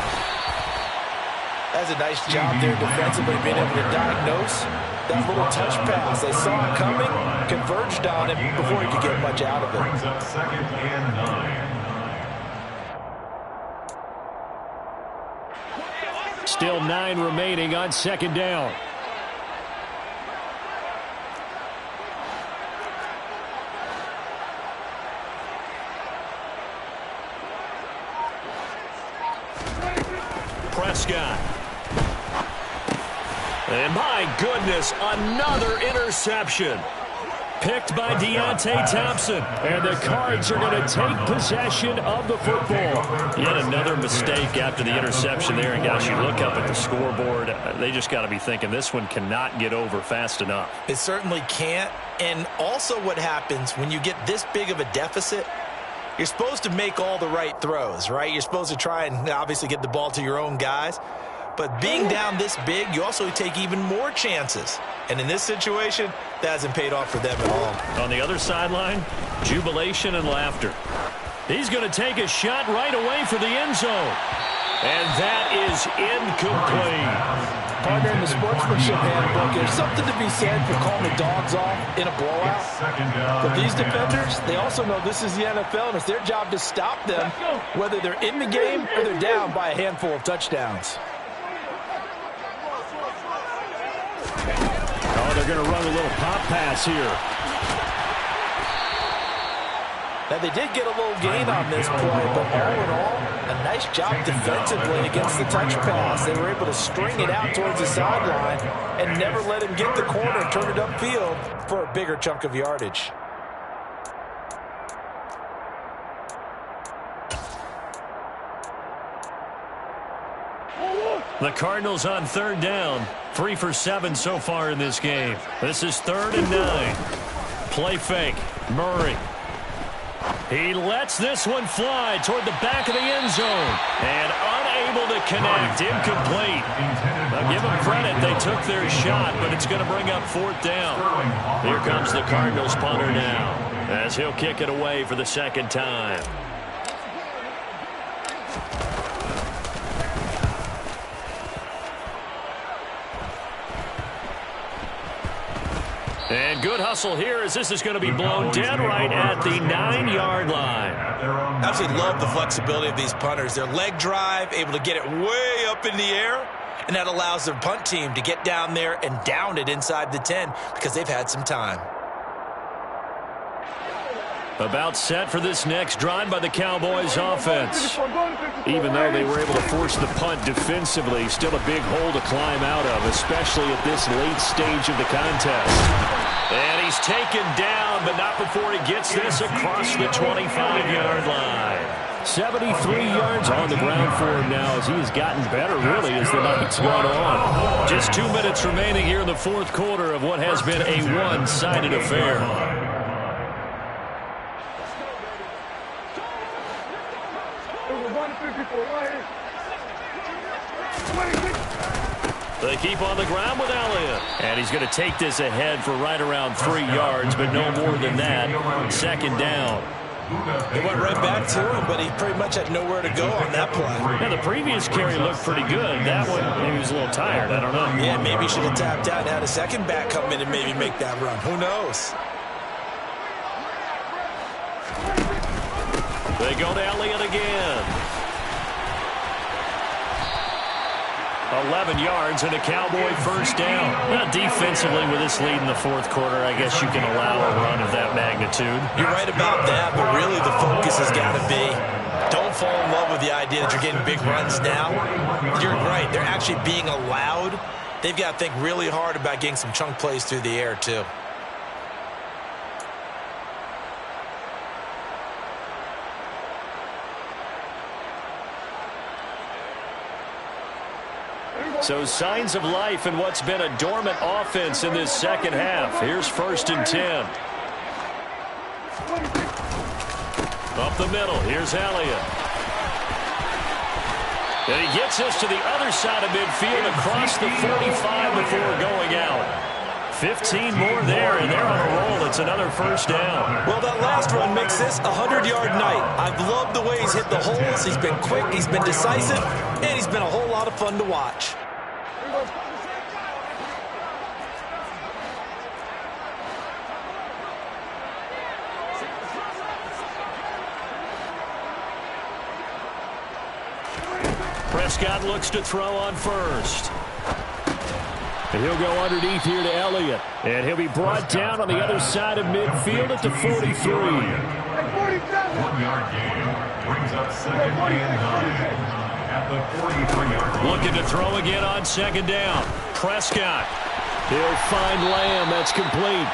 That's a nice job there defensively, being able to diagnose that little touch pass. They saw it coming, converged on him before he could get much out of it. Brings up 2nd and 9. Still 9 remaining on 2nd down. Prescott. And my goodness, another interception. Picked by Deontay Thompson. And the Cards are going to take possession of the football. Yet another mistake after the interception there. And guys, you look up at the scoreboard, they just got to be thinking this one cannot get over fast enough. It certainly can't. And also what happens when you get this big of a deficit, you're supposed to make all the right throws, right? You're supposed to try and obviously get the ball to your own guys. But being down this big, you also take even more chances. And in this situation, that hasn't paid off for them at all. On the other sideline, jubilation and laughter. He's going to take a shot right away for the end zone. And that is incomplete. Partner, in the sportsmanship handbook, there's something to be said for calling the dogs off in a blowout. But these defenders, they also know this is the NFL, and it's their job to stop them, whether they're in the game or they're down by a handful of touchdowns. Oh, they're going to run a little pop pass here. Now, they did get a little gain on this play, but all in all, a nice job defensively against the touch pass. They were able to string it out towards the sideline and never let him get the corner and turn it upfield for a bigger chunk of yardage. The Cardinals on third down. 3 for 7 so far in this game. This is 3rd and 9. Play fake. Murray. He lets this one fly toward the back of the end zone. And unable to connect. Incomplete. Now give them credit. They took their shot, but it's going to bring up 4th down. Here comes the Cardinals punter now, as he'll kick it away for the 2nd time. And good hustle here as this is going to be blown dead right at the 9-yard line. Absolutely love the flexibility of these punters. Their leg drive, able to get it way up in the air, and that allows their punt team to get down there and down it inside the 10 because they've had some time. About set for this next drive by the Cowboys offense. Even though they were able to force the punt defensively, still a big hole to climb out of, especially at this late stage of the contest. And he's taken down, but not before he gets this across the 25-yard line. 73 yards on the ground for him now as he has gotten better, really, as the night's gone on. Just 2 minutes remaining here in the 4th quarter of what has been a one-sided affair. They keep on the ground with Elliott. And he's going to take this ahead for right around 3 yards, but no more than that. 2nd down. They went right back to him, but he pretty much had nowhere to go on that play. Yeah, the previous carry looked pretty good. That one, maybe he was a little tired. I don't know. Yeah, maybe he should have tapped out and had a second back come in and maybe make that run. Who knows? They go to Elliott again. 11 yards and a Cowboy 1st down. Now, defensively, with this lead in the 4th quarter, I guess you can allow a run of that magnitude. You're right about that, but really the focus has got to be don't fall in love with the idea that you're getting big runs now. You're right. They're actually being allowed. They've got to think really hard about getting some chunk plays through the air, too. So signs of life in what's been a dormant offense in this 2nd half. Here's 1st and 10. Up the middle. Here's Elliott. And he gets us to the other side of midfield across the 45 before going out. 15 more there, and they're on a roll. It's another 1st down. Well, that last run makes this a 100-yard night. I've loved the way he's hit the holes. He's been quick, he's been decisive, and he's been a whole lot of fun to watch. Prescott looks to throw on 1st. And he'll go underneath here to Elliott. And he'll be brought down on the other side of midfield at the 43. 1-yard gain brings up 2nd and 9 at the 43-yard line. Looking to throw again on 2nd down. Prescott. He'll find Lamb. That's complete.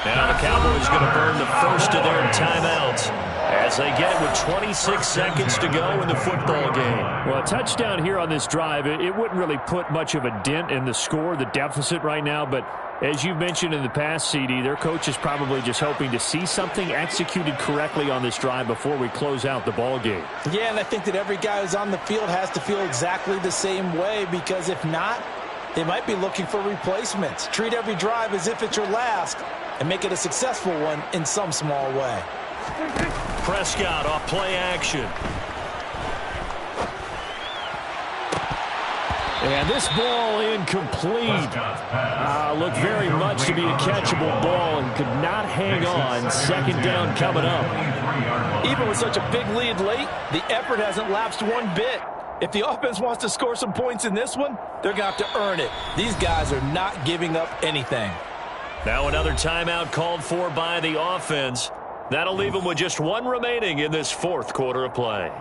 Now the Cowboys going to burn the 1st of their timeouts as they get it with 26 seconds to go in the football game. Well, a touchdown here on this drive, it wouldn't really put much of a dent in the score, the deficit right now, but as you've mentioned in the past, CD, their coach is probably just hoping to see something executed correctly on this drive before we close out the ball game. Yeah, and I think that every guy who's on the field has to feel exactly the same way, because if not, they might be looking for replacements. Treat every drive as if it's your last and make it a successful one in some small way. Prescott off play action. And this ball incomplete. Looked very much to be a catchable ball and could not hang on. 2nd down coming up. Even with such a big lead late, the effort hasn't lapsed one bit. If the offense wants to score some points in this one, they're going to have to earn it. These guys are not giving up anything. Now another timeout called for by the offense. That'll leave them with just 1 remaining in this 4th quarter of play.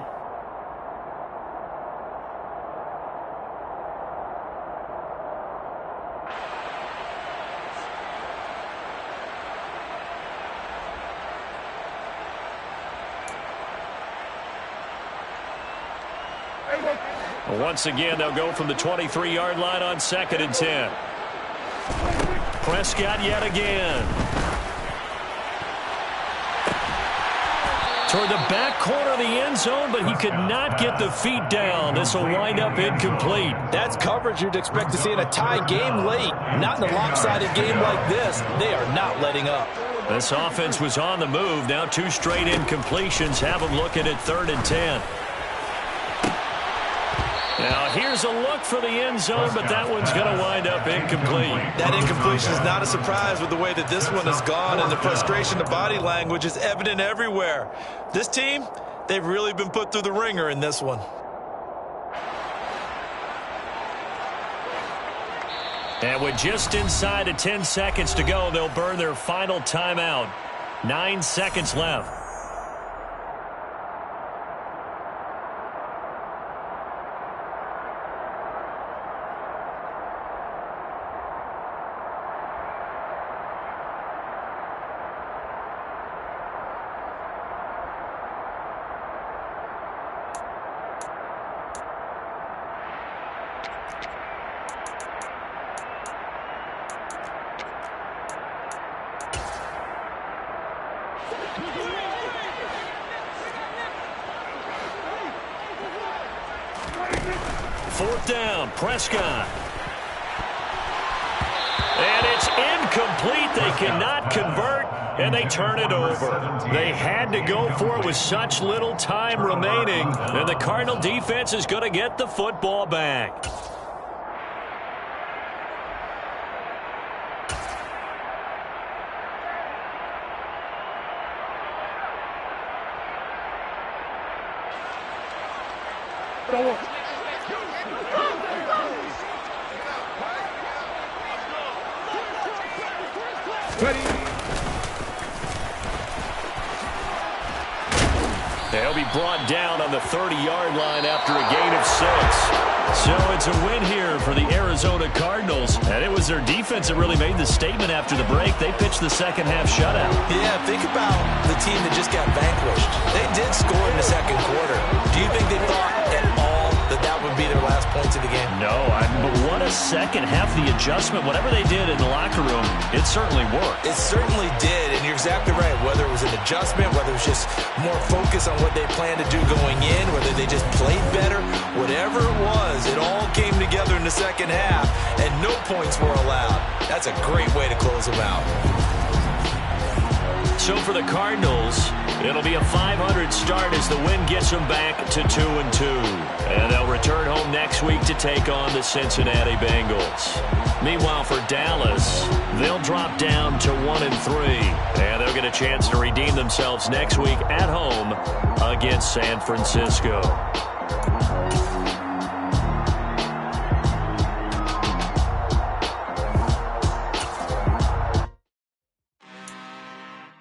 Once again, they'll go from the 23-yard line on 2nd and 10. Prescott yet again. Toward the back corner of the end zone, but he could not get the feet down. This will wind up incomplete. That's coverage you'd expect to see in a tie game late. Not in a lopsided game like this. They are not letting up. This offense was on the move. Now 2 straight incompletions have them looking at 3rd and 10. Now here's a look for the end zone, but that one's going to wind up incomplete. That incompletion is not a surprise with the way that this one has gone, and the frustration, the body language is evident everywhere. This team, they've really been put through the ringer in this one. And with just inside of 10 seconds to go, they'll burn their final timeout. 9 seconds left. Fourth down, Prescott. And it's incomplete. They cannot convert, and they turn it over. They had to go for it with such little time remaining, and the Cardinal defense is going to get the football back. They'll be brought down on the 30-yard line after a gain of 6. So it's a win here for the Arizona Cardinals. And it was their defense that really made the statement after the break. They pitched the second-half shutout. Yeah, think about the team that just got vanquished. They did score in the second quarter. Do you think they thought at all that that would be their last points of the game? No, but what a second half. The adjustment, whatever they did in the locker room, it certainly worked. It certainly did, and you're exactly right. Whether it was an adjustment, whether it was just more focus on what they planned to do going in, whether they just played better, whatever it was, it all came together in the second half, and no points were allowed. That's a great way to close them out. So for the Cardinals, it'll be a 500 start as the win gets them back to 2-2. And they'll return home next week to take on the Cincinnati Bengals. Meanwhile, for Dallas, they'll drop down to 1-3. And they'll get a chance to redeem themselves next week at home against San Francisco.